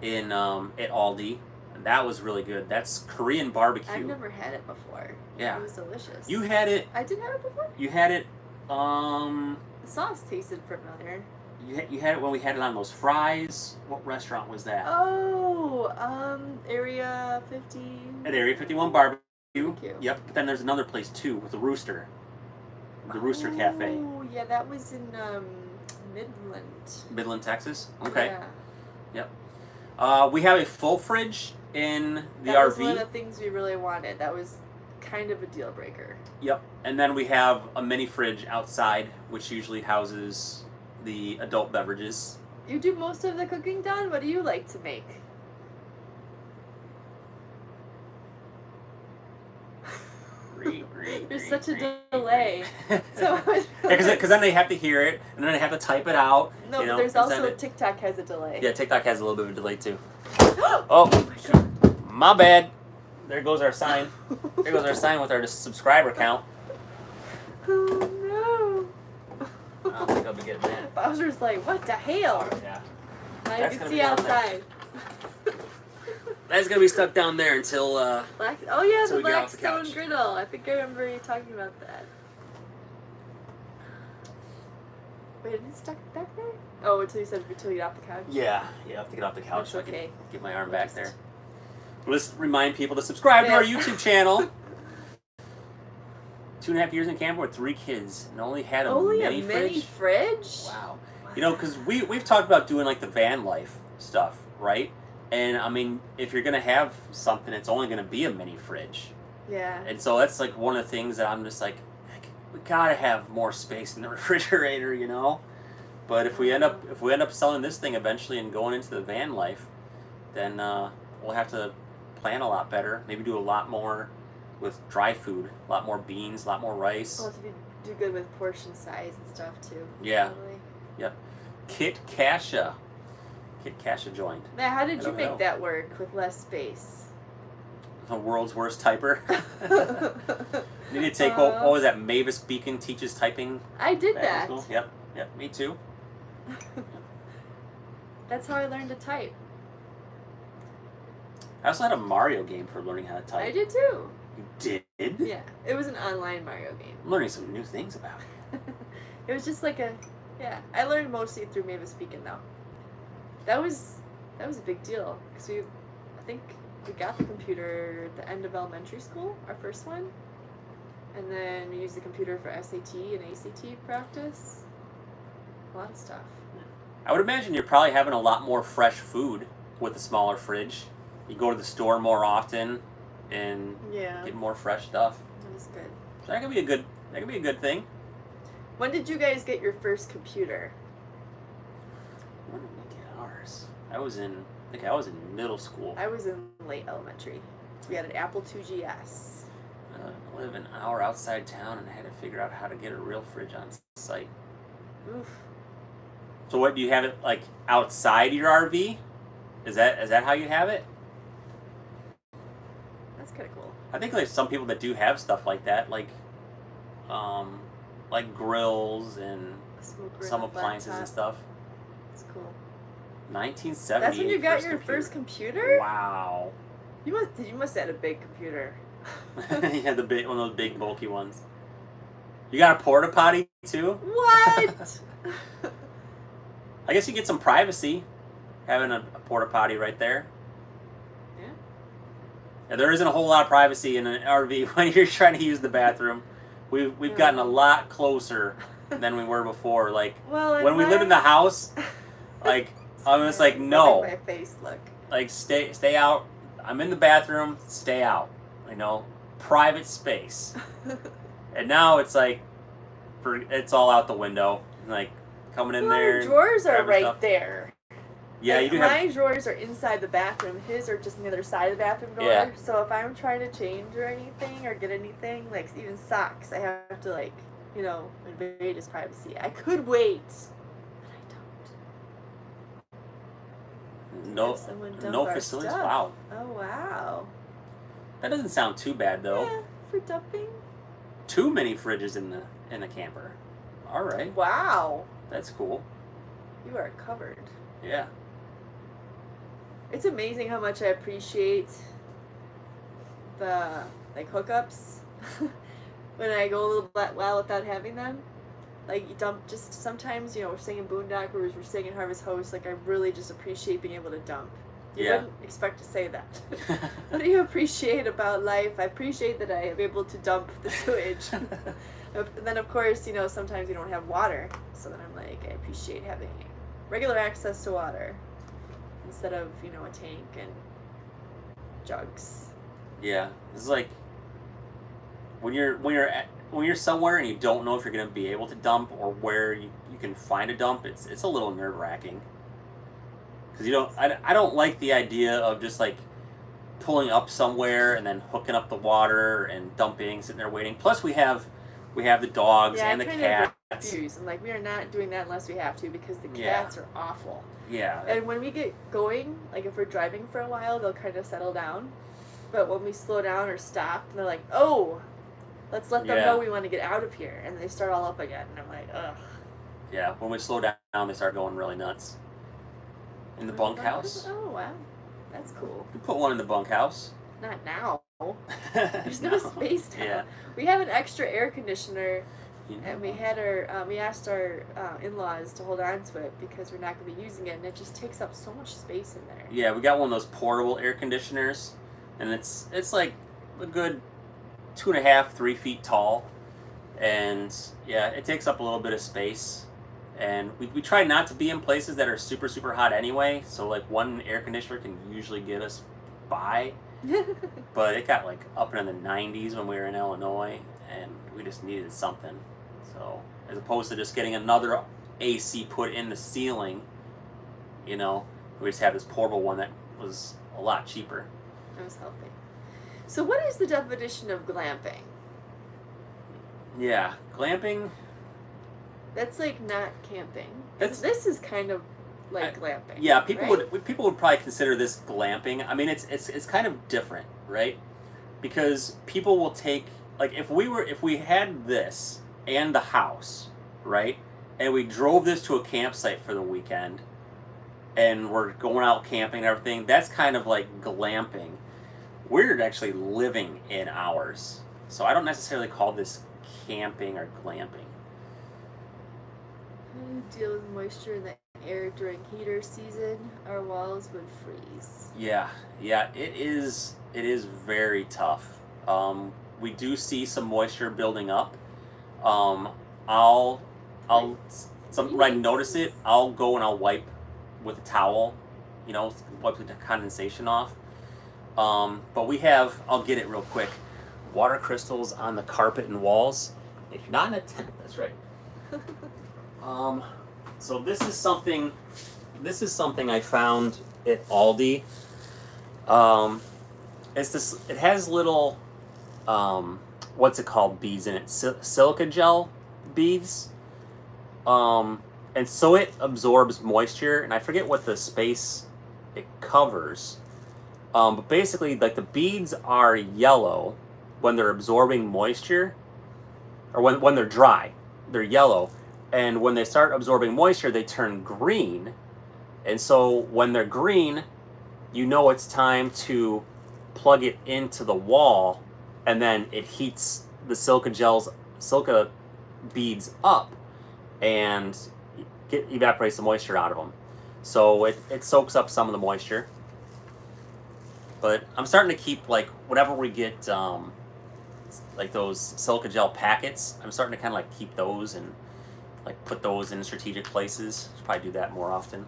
in at Aldi, and that was really good. That's Korean barbecue. I've never had it before. Yeah, it was delicious. You had it. I did have it before. You had it. The sauce tasted familiar. You had it when we had it on those fries. What restaurant was that? Oh, Area 50. At Area 51 Barbecue. Thank you. Yep. But then there's another place too with the Rooster. The Rooster Cafe. Oh, yeah, that was in Midland, Texas. Okay. Yeah. Yep. We have a full fridge in the RV. That was one of the things we really wanted. That was kind of a deal breaker. Yep. And then we have a mini fridge outside, which usually houses the adult beverages. You do most of the cooking, Don? What do you like to make? There's such a delay. So because then they have to hear it, and then they have to type it out. No, but there's also TikTok has a delay. Yeah, TikTok has a little bit of a delay too. Oh, my bad. There goes our sign. There goes our sign with our subscriber count. Oh no. I don't think I'll be getting that. Bowser's like, what the hell? Yeah. Now you can see outside. That's gonna be stuck down there until the Blackstone griddle. I think I remember you talking about that. Wait, is it stuck back there? Oh, until you get off the couch? Yeah, I have to get off the couch so I okay. can get my arm back there. Let's remind people to subscribe to our YouTube channel. 2.5 years in Camper with 3 kids and only had a mini fridge? Wow. You know, because we've talked about doing like the van life stuff, right? And I mean, if you're going to have something, it's only going to be a mini fridge. Yeah. And so that's like one of the things that I'm just like, we got to have more space in the refrigerator, you know? But if we end up selling this thing eventually and going into the van life, then we'll have to plan a lot better. Maybe do a lot more with dry food, a lot more beans, a lot more rice. We'll have to do good with portion size and stuff too. Yeah. Probably. Yep. Kit Kasha. cash a joint. Now, how did you don't make know. that work with less space? The world's worst typer. You need to take what was that? Mavis Beacon teaches typing. I did back in that. school. Yep, me too. That's how I learned to type. I also had a Mario game for learning how to type. I did too. You did? Yeah, it was an online Mario game. I'm learning some new things about it. It was just like yeah. I learned mostly through Mavis Beacon though. That was a big deal because I think we got the computer at the end of elementary school, our first one, and then we used the computer for SAT and ACT practice. A lot of stuff. I would imagine you're probably having a lot more fresh food with a smaller fridge. You go to the store more often and get more fresh stuff. That is good. So that could be a good thing. When did you guys get your first computer? When did we get ours? I think I was in middle school. I was in late elementary. We had an Apple IIGS. I live an hour outside town and I had to figure out how to get a real fridge on site. Oof. So what, do you have it like outside your RV? Is that how you have it? That's kind of cool. I think there's some people that do have stuff like that, like grills and some appliances and stuff. That's cool. 1978. That's when you got your first computer? Wow. You must have had a big computer. Yeah, one of those big bulky ones. You got a porta potty too? What? I guess you get some privacy having a porta potty right there. Yeah, there isn't a whole lot of privacy in an RV when you're trying to use the bathroom. We've gotten a lot closer than we were before. Like when we lived in the house, like I was like, no. My face look. Like stay out. I'm in the bathroom. Stay out. You know, private space. And now it's like, it's all out the window. Like coming in there. My drawers are right stuff. there. Yeah, like, you do have. My drawers are inside the bathroom. His are just on the other side of the bathroom door. Yeah. So if I'm trying to change or anything or get anything, like even socks, I have to invade his privacy. I could wait, but I don't. No facilities. Wow. Oh wow. That doesn't sound too bad though. Yeah, for dumping. Too many fridges in the camper. All right. Wow. That's cool. You are covered. Yeah. It's amazing how much I appreciate the hookups when I go a little while without having them. Like you dump just sometimes, we're staying in Boondockers, we're staying in Harvest Host, like I really just appreciate being able to dump. You wouldn't expect to say that. What do you appreciate about life? I appreciate that I am able to dump the sewage. And then of course, sometimes you don't have water. So then I'm like, I appreciate having regular access to water instead of, a tank and jugs. Yeah. It's like when you're somewhere and you don't know if you're going to be able to dump or where you can find a dump, it's a little nerve-wracking. Because I don't like the idea of just like pulling up somewhere and then hooking up the water and dumping, sitting there waiting. Plus we have the dogs and the cats. I'm like, we are not doing that unless we have to because the cats are awful. Yeah. And when we get going, like if we're driving for a while, they'll kind of settle down. But when we slow down or stop, they're like, oh, let's let them know we want to get out of here. And they start all up again. And I'm like, ugh. Yeah, when we slow down, they start going really nuts. In the bunkhouse. Oh, wow. That's cool. You put one in the bunkhouse. Not now. There's no space now. Yeah. We have an extra air conditioner, and we asked our in-laws to hold on to it because we're not going to be using it, and it just takes up so much space in there. Yeah, we got one of those portable air conditioners, and it's like a good 2.5, 3 feet tall, and yeah, it takes up a little bit of space. And we try not to be in places that are super, super hot anyway, so like one air conditioner can usually get us by. But it got like up in the 90s when we were in Illinois, and we just needed something. So as opposed to just getting another AC put in the ceiling, we just have this portable one that was a lot cheaper. That was healthy. So what is the definition of glamping? Yeah, glamping. That's like not camping. This is kind of like glamping. Yeah, people right? would probably consider this glamping. I mean, it's kind of different, right? Because people will take, like, if we had this and the house, right, and we drove this to a campsite for the weekend, and we're going out camping and everything, that's kind of like glamping. We're actually living in ours, so I don't necessarily call this camping or glamping. How do you deal with moisture in the air during heater season? Our walls would freeze. Yeah, it is very tough. We do see some moisture building up. I'll when I notice it, I'll go and I'll wipe with a towel, wipe the condensation off. But we have, I'll get it real quick, water crystals on the carpet and walls. It's not in a tent, that's right. So this is something I found at Aldi. It has little, what's it called, beads in it, silica gel beads. And so it absorbs moisture, and I forget what the space it covers. But basically, like, the beads are yellow when they're absorbing moisture, or when they're dry, they're yellow. And when they start absorbing moisture, they turn green. And so when they're green, it's time to plug it into the wall, and then it heats the silica beads up, and evaporates the moisture out of them. So it soaks up some of the moisture. But I'm starting to keep, like, whenever we get like those silica gel packets, I'm starting to kind of like keep those and like put those in strategic places. Should probably do that more often.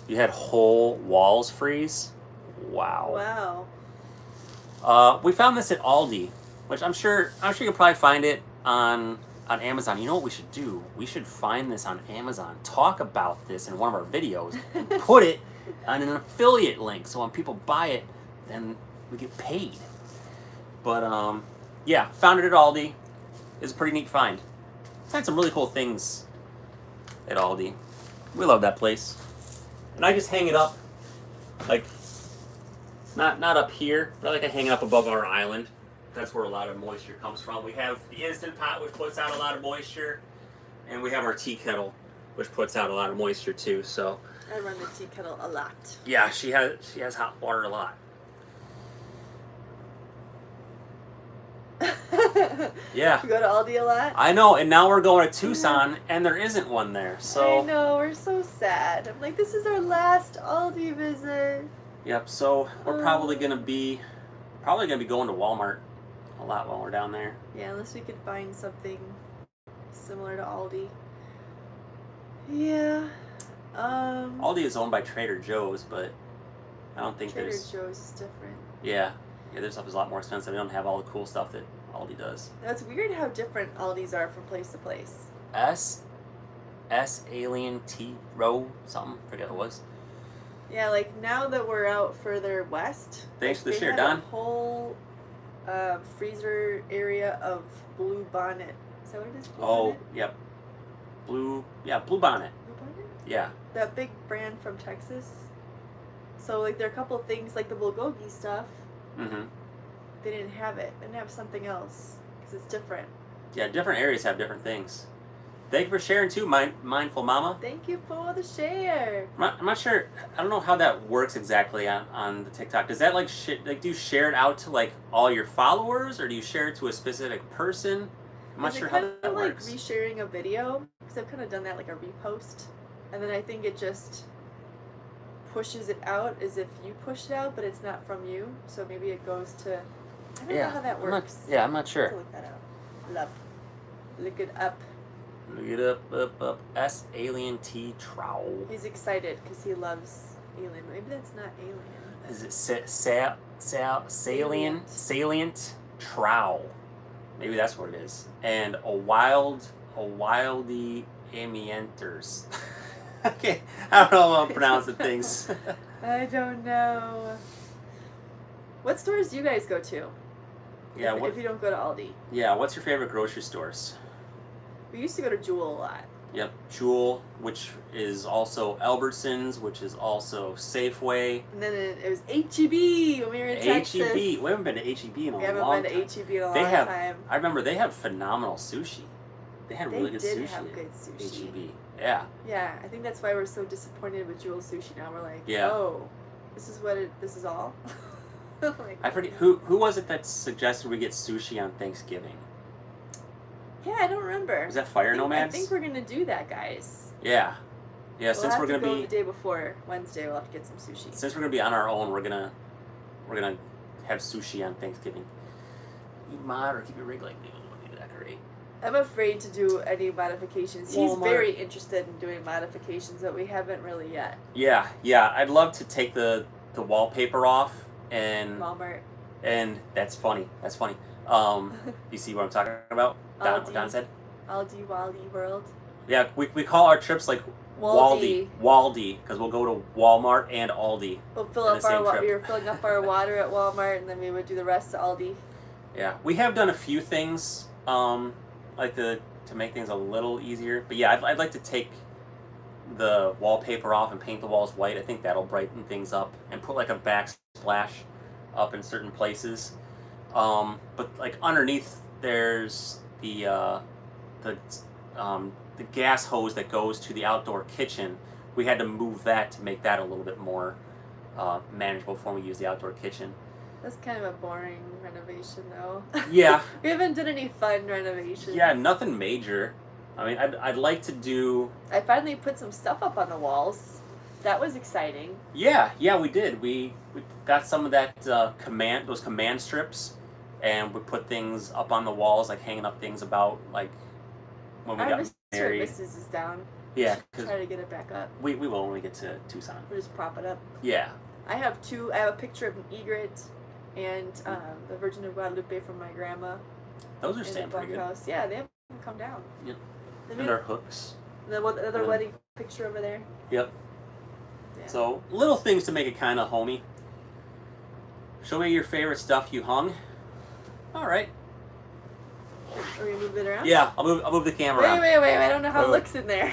You had whole walls freeze? Wow. We found this at Aldi, which I'm sure you'll probably find it on Amazon. You know what we should do? We should find this on Amazon, talk about this in one of our videos, and put it on an affiliate link, so when people buy it, then we get paid. But yeah, found it at Aldi. It's a pretty neat find. Find some really cool things at Aldi. We love that place. And I just hang it up, like, not up here, but like I hang it up above our island. That's where a lot of moisture comes from. We have the Instant Pot, which puts out a lot of moisture, and we have our tea kettle, which puts out a lot of moisture too. So I run the tea kettle a lot. yeah, she has hot water a lot. Yeah. You go to Aldi a lot? I know, and now we're going to Tucson, and there isn't one there. So I know, we're so sad. I'm like, this is our last Aldi visit. Yep. So we're probably gonna be going to Walmart a lot while we're down there. Yeah, unless we could find something similar to Aldi. Yeah. Aldi is owned by Trader Joe's, but I don't think Trader there's. Joe's is different. Yeah, their stuff is a lot more expensive. They don't have all the cool stuff that Aldi does. That's weird how different Aldis are from place to place. S Alien T Row something. I forget what it was. Yeah, like now that we're out further west. Thanks for the share, have Don. a whole freezer area of Blue Bonnet. Is that what it is? Blue Bonnet? Yep. Blue Bonnet. Blue Bonnet? Yeah. That big brand from Texas. So like there are a couple of things like the bulgogi stuff. Mm-hmm. They didn't have it. They didn't have something else because it's different. Yeah, different areas have different things. Thank you for sharing too, Mindful Mama. Thank you for the share. I'm not sure. I don't know how that works exactly on the TikTok. Does that like do you share it out to like all your followers, or do you share it to a specific person? I'm not sure how that works. Like resharing a video, because I've kind of done that like a repost, and then I think it just pushes it out as if you pushed it out, but it's not from you. So maybe it goes to. I don't know how that works. I'm not sure. Look that up. Look it up. Look it up. S Alien T Trowel. He's excited because he loves Alien. Maybe that's not Alien. Is it salient trowel? Maybe that's what it is. And a wildy amienters. Okay, I don't know how I'm pronouncing things. I don't know. What stores do you guys go to? Yeah, if you don't go to Aldi. Yeah, what's your favorite grocery stores? We used to go to Jewel a lot. Yep, Jewel, which is also Albertsons, which is also Safeway. And then it was HEB when we were in Texas. HEB. We haven't been to HEB in a long time. We haven't been to HEB in a long time. I remember they have phenomenal sushi. They had really good sushi. They did have good sushi. HEB. Yeah. Yeah, I think that's why we're so disappointed with Jewel Sushi now. We're like, yeah. Oh, this is all? Like, I forget, who was it that suggested we get sushi on Thanksgiving? Yeah, I don't remember. Was that Fire Nomads? I think we're gonna do that, guys. Yeah. Yeah, since we're gonna be the day before Wednesday, we'll have to get some sushi. Since we're gonna be on our own, we're gonna have sushi on Thanksgiving. You mod or keep your rig like new. Maybe that great. I'm afraid to do any modifications. He's very interested in doing modifications, but we haven't really yet. Yeah. I'd love to take the wallpaper off and Walmart. And that's funny. You see what I'm talking about? Don said? Aldi, Waldi World. Yeah, we call our trips like Waldy, because we'll go to Walmart and Aldi. We'll fill up we were filling up our water at Walmart, and then we would do the rest at Aldi. Yeah, we have done a few things, like to make things a little easier. But yeah, I'd like to take the wallpaper off and paint the walls white. I think that'll brighten things up, and put like a backsplash up in certain places. But like underneath, there's the gas hose that goes to the outdoor kitchen. We had to move that to make that a little bit more manageable when we use the outdoor kitchen. That's kind of a boring renovation, though. Yeah. We haven't done any fun renovations. Yeah, nothing major. I mean, I'd like to do... I finally put some stuff up on the walls. That was exciting. Yeah, we did. We got some of that those command strips, and we put things up on the walls, like hanging up things about, like, when we got married. Our services is down. Yeah. Try to get it back up. We will when we get to Tucson. We'll just prop it up. Yeah. I have a picture of an egret and the Virgin of Guadalupe from my grandma. Those are staying pretty good. House. Yeah, they haven't come down. Yep. And our hooks. Another wedding picture over there. Yep. Yeah. So, little things to make it kind of homey. Show me your favorite stuff you hung. All right. Are we gonna move it around? Yeah, I'll move the camera around. Wait. I don't know how it looks in there.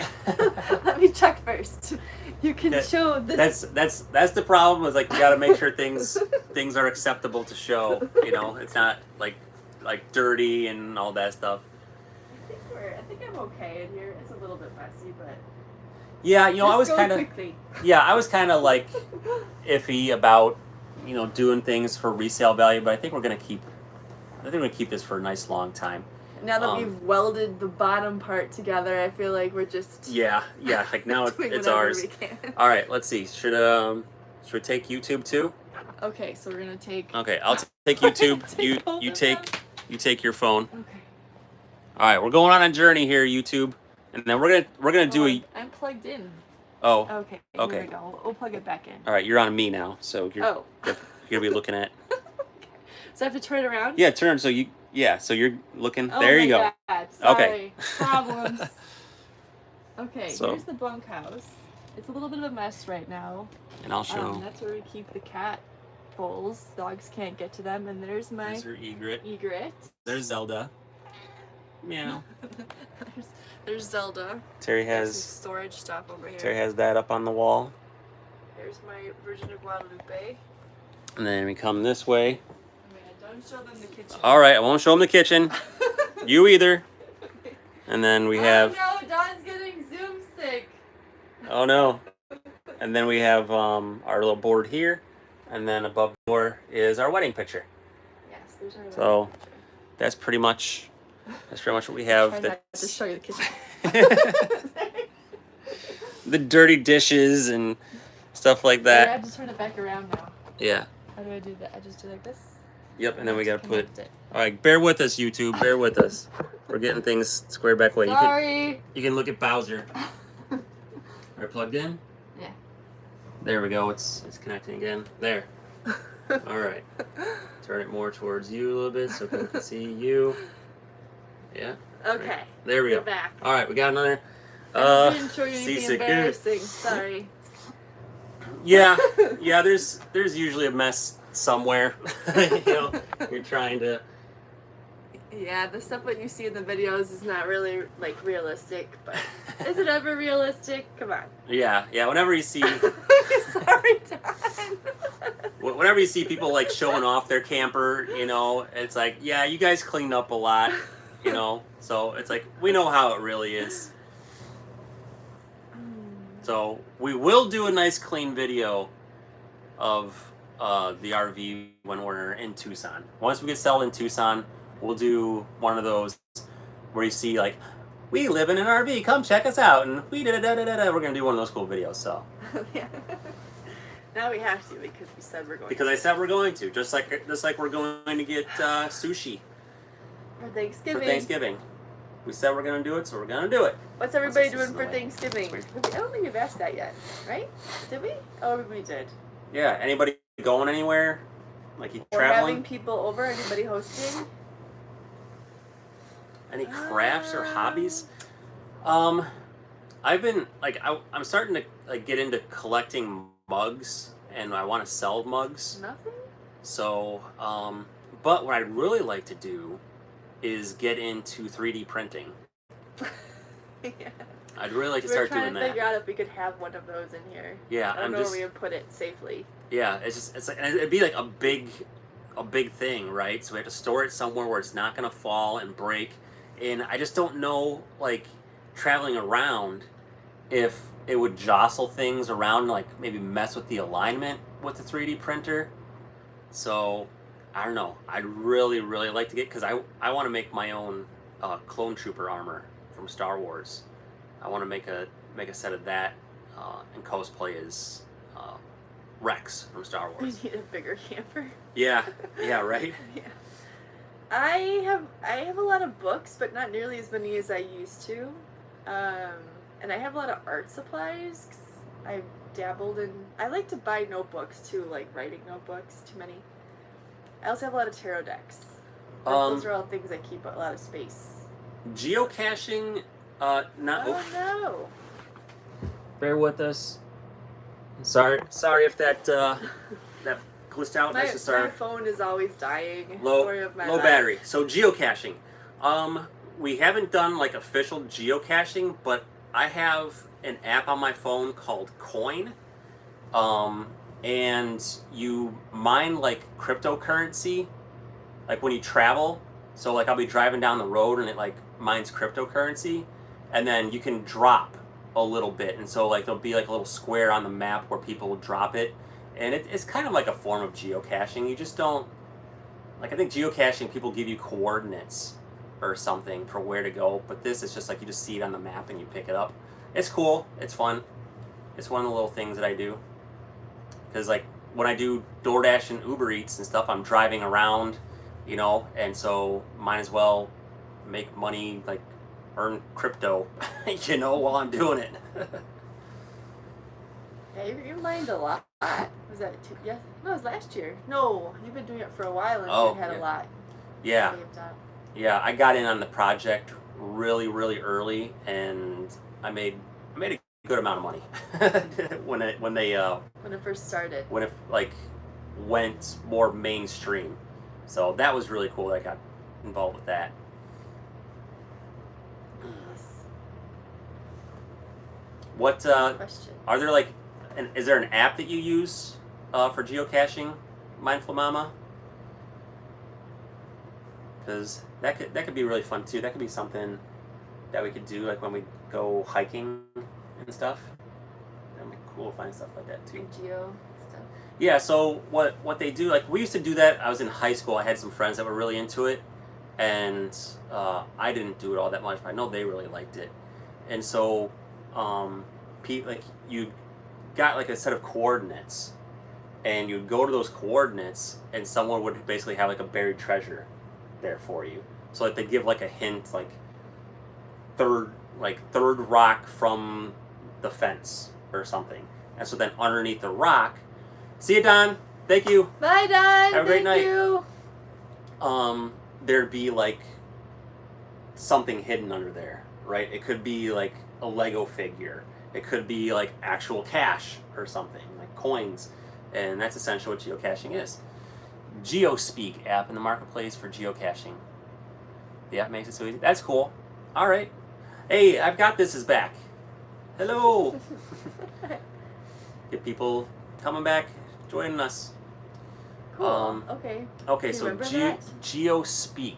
Let me check first. You can show this. That's the problem. Is like you got to make sure things are acceptable to show. You know, it's not like dirty and all that stuff. I think I'm okay in here. It's a little bit messy, but yeah, you know, I was kind of like iffy about doing things for resale value, but I think we're gonna keep this for a nice long time. Now that we've welded the bottom part together, I feel like we're just like now it's ours. All right, let's see. Should we take YouTube too? Okay, so we're gonna take. Okay, I'll take YouTube. you take your phone. Okay. All right, we're going on a journey here, YouTube, and then we're gonna do a. I'm plugged in. Oh. Okay. Okay. Here we go. We'll plug it back in. All right, you're on me now, so you're gonna be looking at. So I have to turn it around? Yeah, turn. So you're looking. There you go. God. Sorry. Okay. Problems. Okay, so, here's the bunkhouse. It's a little bit of a mess right now. And I'll show. That's where we keep the cat bowls. Dogs can't get to them. And there's my. There's her egret. There's Zelda. Meow. there's Zelda. Terry has some storage stuff over here. Terry has that up on the wall. There's my Virgin of Guadalupe. And then we come this way. Don't show them the kitchen. All right, I won't show them the kitchen. You either. And then we have. Oh no, Don's getting Zoom sick. Oh no. And then we have our little board here, and then above the door is our wedding picture. Yes, there's our wedding picture. That's pretty much what we have. Try not to show you the kitchen. The dirty dishes and stuff like that. I have to turn it back around now. Yeah. How do I do that? I just do like this? Yep, and then we gotta put it. All right, bear with us, YouTube. Bear with us. We're getting things squared back away. Sorry. You can look at Bowser. Are plugged in? Yeah. There we go. It's connecting again. There. All right. Turn it more towards you a little bit so people can see you. Yeah. Okay. Right. There we go. Back. All right, we got another. I didn't show you anything embarrassing. Sorry. Yeah. There's usually a mess somewhere. You're trying to Yeah, the stuff that you see in the videos is not really like realistic, but is it ever realistic? Come on. Yeah, whenever you see Sorry, Don. whenever you see people like showing off their camper, you know, it's like, yeah, you guys cleaned up a lot, you know. So it's like we know how it really is. So we will do a nice clean video of the RV when we're in Tucson. Once we get settled in Tucson, we'll do one of those where you see like, we live in an RV, come check us out, and we da da da da da. We're gonna do one of those cool videos. So Yeah. Now we have to because we said we're going. Because I said we're going to, just like we're going to get sushi for Thanksgiving. for Thanksgiving. We said we're gonna do it, so we're gonna do it. What's everybody doing for Thanksgiving? I don't think we've asked that yet, right? Did we? Oh, we did. Yeah. Anybody going anywhere? Like you Or traveling? having people over? Anybody hosting? Any crafts or hobbies? I've been like I'm starting to like get into collecting mugs, and I want to sell mugs. Nothing. So, but what I'd really like to do is get into 3D printing. Yeah. I'd really like to start doing We're trying to figure out if we could have one of those in here. Yeah, I don't know where we would put it safely. Yeah, it's like, and it'd be like a big thing, right? So we have to store it somewhere where it's not gonna fall and break. And I just don't know, like, traveling around, if it would jostle things around, like maybe mess with the alignment with the 3D printer. So I don't know. I'd really like to get, because I want to make my own clone trooper armor from Star Wars. I want to make a set of that and cosplay as Rex from Star We Wars. need a bigger camper. Yeah, right. Yeah. I have a lot of books, but not nearly as many as I used to. And I have a lot of art supplies. 'Cause I've dabbled in. I like to buy notebooks too, like writing notebooks. Too many. I also have a lot of tarot decks. But those are all things that keep a lot of space. Geocaching, not. Oh no! Bear with us. Sorry if that that glitched out. My That's just our phone is always dying. low Story of my low life. battery. So geocaching. We haven't done like official geocaching, but I have an app on my phone called Coin. And you mine like cryptocurrency, like when you travel. So like I'll be driving down the road and it like mines cryptocurrency, and then you can drop a little bit, and so like there'll be like a little square on the map where people will drop it, and it's kind of like a form of geocaching. You just don't, like, I think geocaching, people give you coordinates or something for where to go, but this is just like you just see it on the map and you pick it up. It's cool, it's fun. It's one of the little things that I do, because like when I do DoorDash and Uber Eats and stuff, I'm driving around, you know, and so might as well make money, like earn crypto, you know, while I'm doing it. Yeah, you mined a lot. Was that yeah? No, it was last year. No, you've been doing it for a while and you had a lot. Yeah. Saved up. Yeah, I got in on the project really early, and I made a good amount of money when it first started. When it like went more mainstream. So that was really cool that I got involved with that. Yes. What Question. are there like? Is there an app that you use for geocaching, Mindful Mama? Because that could be really fun too. That could be something that we could do, like when we go hiking and stuff. That'd be cool to find stuff like that too. Geo stuff. Yeah. So what they do, like we used to do that. I was in high school. I had some friends that were really into it, and I didn't do it all that much, but I know they really liked it. And so, like you got like a set of coordinates, and you'd go to those coordinates, and someone would basically have like a buried treasure there for you. So like they give like a hint, like third rock from the fence or something. And so then underneath the rock, see you, Don. Thank you. Bye, Don. Have a great night. You. There'd be like something hidden under there, right? It could be like a Lego figure. It could be like actual cash or something, like coins. And that's essentially what geocaching is. GeoSpeak app in the marketplace for geocaching. Yeah, makes it so easy. That's cool. All right. Hey, I've got this is back. Hello. Get people coming back, joining us. Cool. Okay. Okay, You so remember that? GeoSpeak.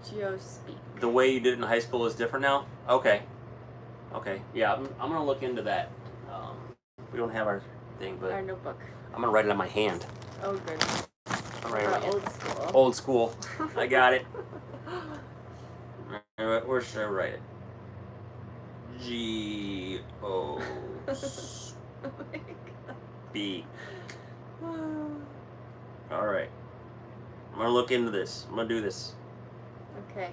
GeoSpeak. The way you did it in high school is different now? Okay. Okay. Yeah, I'm going to look into that. We don't have our thing, but Our notebook. I'm going to write it on my hand. Oh, good. I'm writing it on my hand. Old school. Old school. I got it. Where should I write it? GeoSpeak. Oh my God. All right. I'm going to look into this. I'm going to do this. Okay.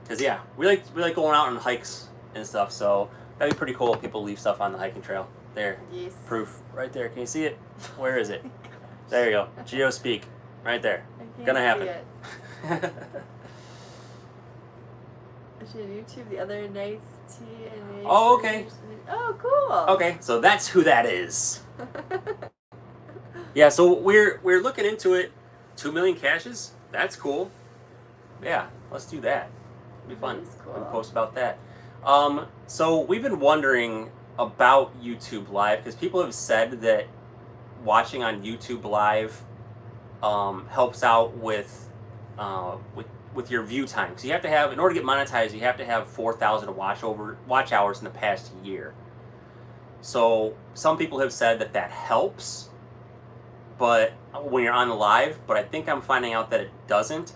Cause yeah, we like going out on hikes and stuff. So that'd be pretty cool if people leave stuff on the hiking trail. There, Yes. proof right there. Can you see it? Where is it? There you go. GeoSpeak, right there. I can't Gonna happen. see it. I should YouTube the other night's TNA. Oh, okay. Oh, cool. Okay, so that's who that is. Yeah, so we're looking into it. 2 million caches. That's cool. Yeah, let's do that. It'll be fun. That is cool. We'll post about that. So we've been wondering about YouTube Live because people have said that watching on YouTube Live helps out with your view time. Because you have to have, in order to get monetized, you have to have 4,000 watch hours in the past year. So some people have said that helps, but when you're on the live. But I think I'm finding out that it doesn't.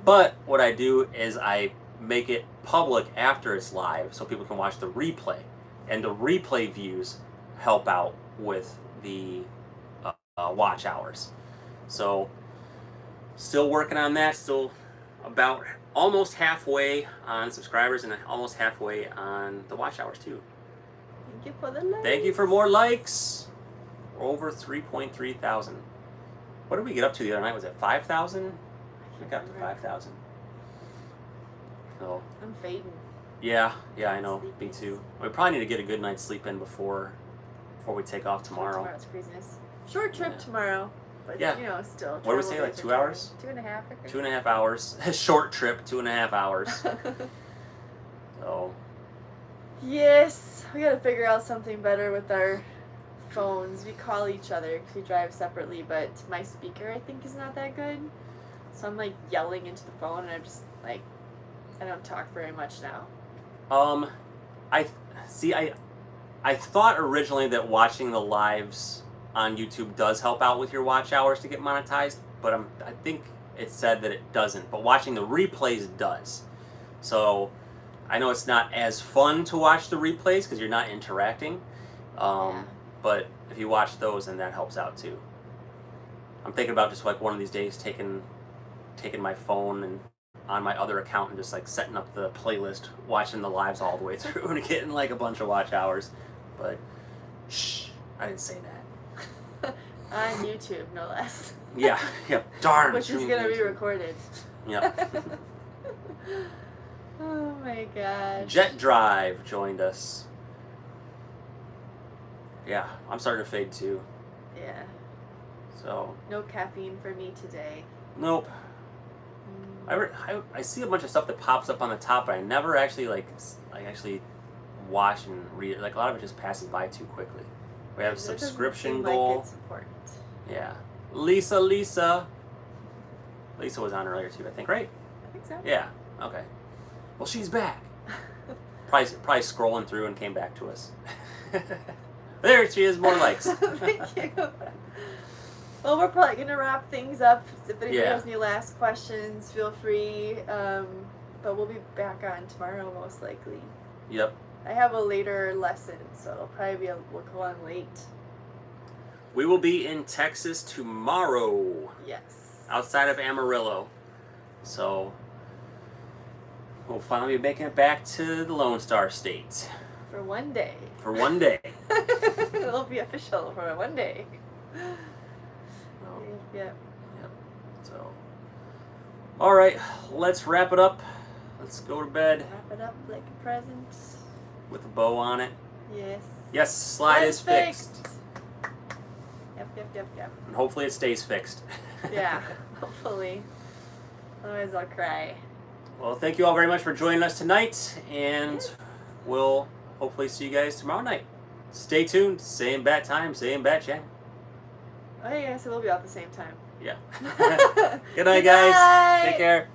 But what I do is I make it public after it's live so people can watch the replay. And the replay views help out with the watch hours. So still working on that. Still about almost halfway on subscribers and almost halfway on the watch hours too. Thank you for the likes. Thank you for more likes. We're over 3.3 thousand. What did we get up to the other night? Was it 5,000? I got up to 5,000. So I'm fading. yeah, I know. Me too. We probably need to get a good night's sleep in before we take off tomorrow. Tomorrow's craziness. Short trip tomorrow, but Yeah. you know, still. What do we say, like 2 hours? 2.5. I think. 2.5 hours. Short trip, 2.5 hours. So Yes, we gotta figure out something better with our phones. We call each other because we drive separately, but my speaker I think is not that good. So I'm like yelling into the phone, and I'm just like, I don't talk very much now. I thought originally that watching the lives on YouTube does help out with your watch hours to get monetized, but I think it said that it doesn't. But watching the replays does. So I know it's not as fun to watch the replays because you're not interacting. Yeah. But if you watch those, then that helps out too. I'm thinking about just like one of these days taking my phone and on my other account and just like setting up the playlist, watching the lives all the way through and getting like a bunch of watch hours. But shh, I didn't say that. On YouTube, no less. Yeah, darn. Which is gonna be recorded. Yep. Oh my gosh. Jet Drive joined us. Yeah, I'm starting to fade too. Yeah. So. No caffeine for me today. Nope. I see a bunch of stuff that pops up on the top, but I never actually actually watch and read it. Like a lot of it just passes by too quickly. We have a subscription goal. Like it's important. Yeah. Lisa was on earlier too, I think, right? I think so. Yeah. Okay. Well, she's back. Probably scrolling through and came back to us. There she is, more likes. Thank you. Well, we're probably going to wrap things up. If anybody Yeah. has any last questions, feel free. But we'll be back on tomorrow, most likely. Yep. I have a later lesson, so it'll probably we'll go on late. We will be in Texas tomorrow, Yes. outside of Amarillo. So we'll finally be making it back to the Lone Star State. For one day. For one day. It'll be official for one day. Oh. Yep. So, all right, let's wrap it up. Let's go to bed Wrap it up like a present. with a bow on it. Yes. Yes, slide is fixed. Yep. And hopefully it stays fixed. Yeah, hopefully. Otherwise I'll cry. Well, thank you all very much for joining us tonight, and we'll hopefully see you guys tomorrow night. Stay tuned. Same bat time, same bat channel. Oh, yeah, so we'll be out at the same time. Yeah. Good Good night, guys. Take care.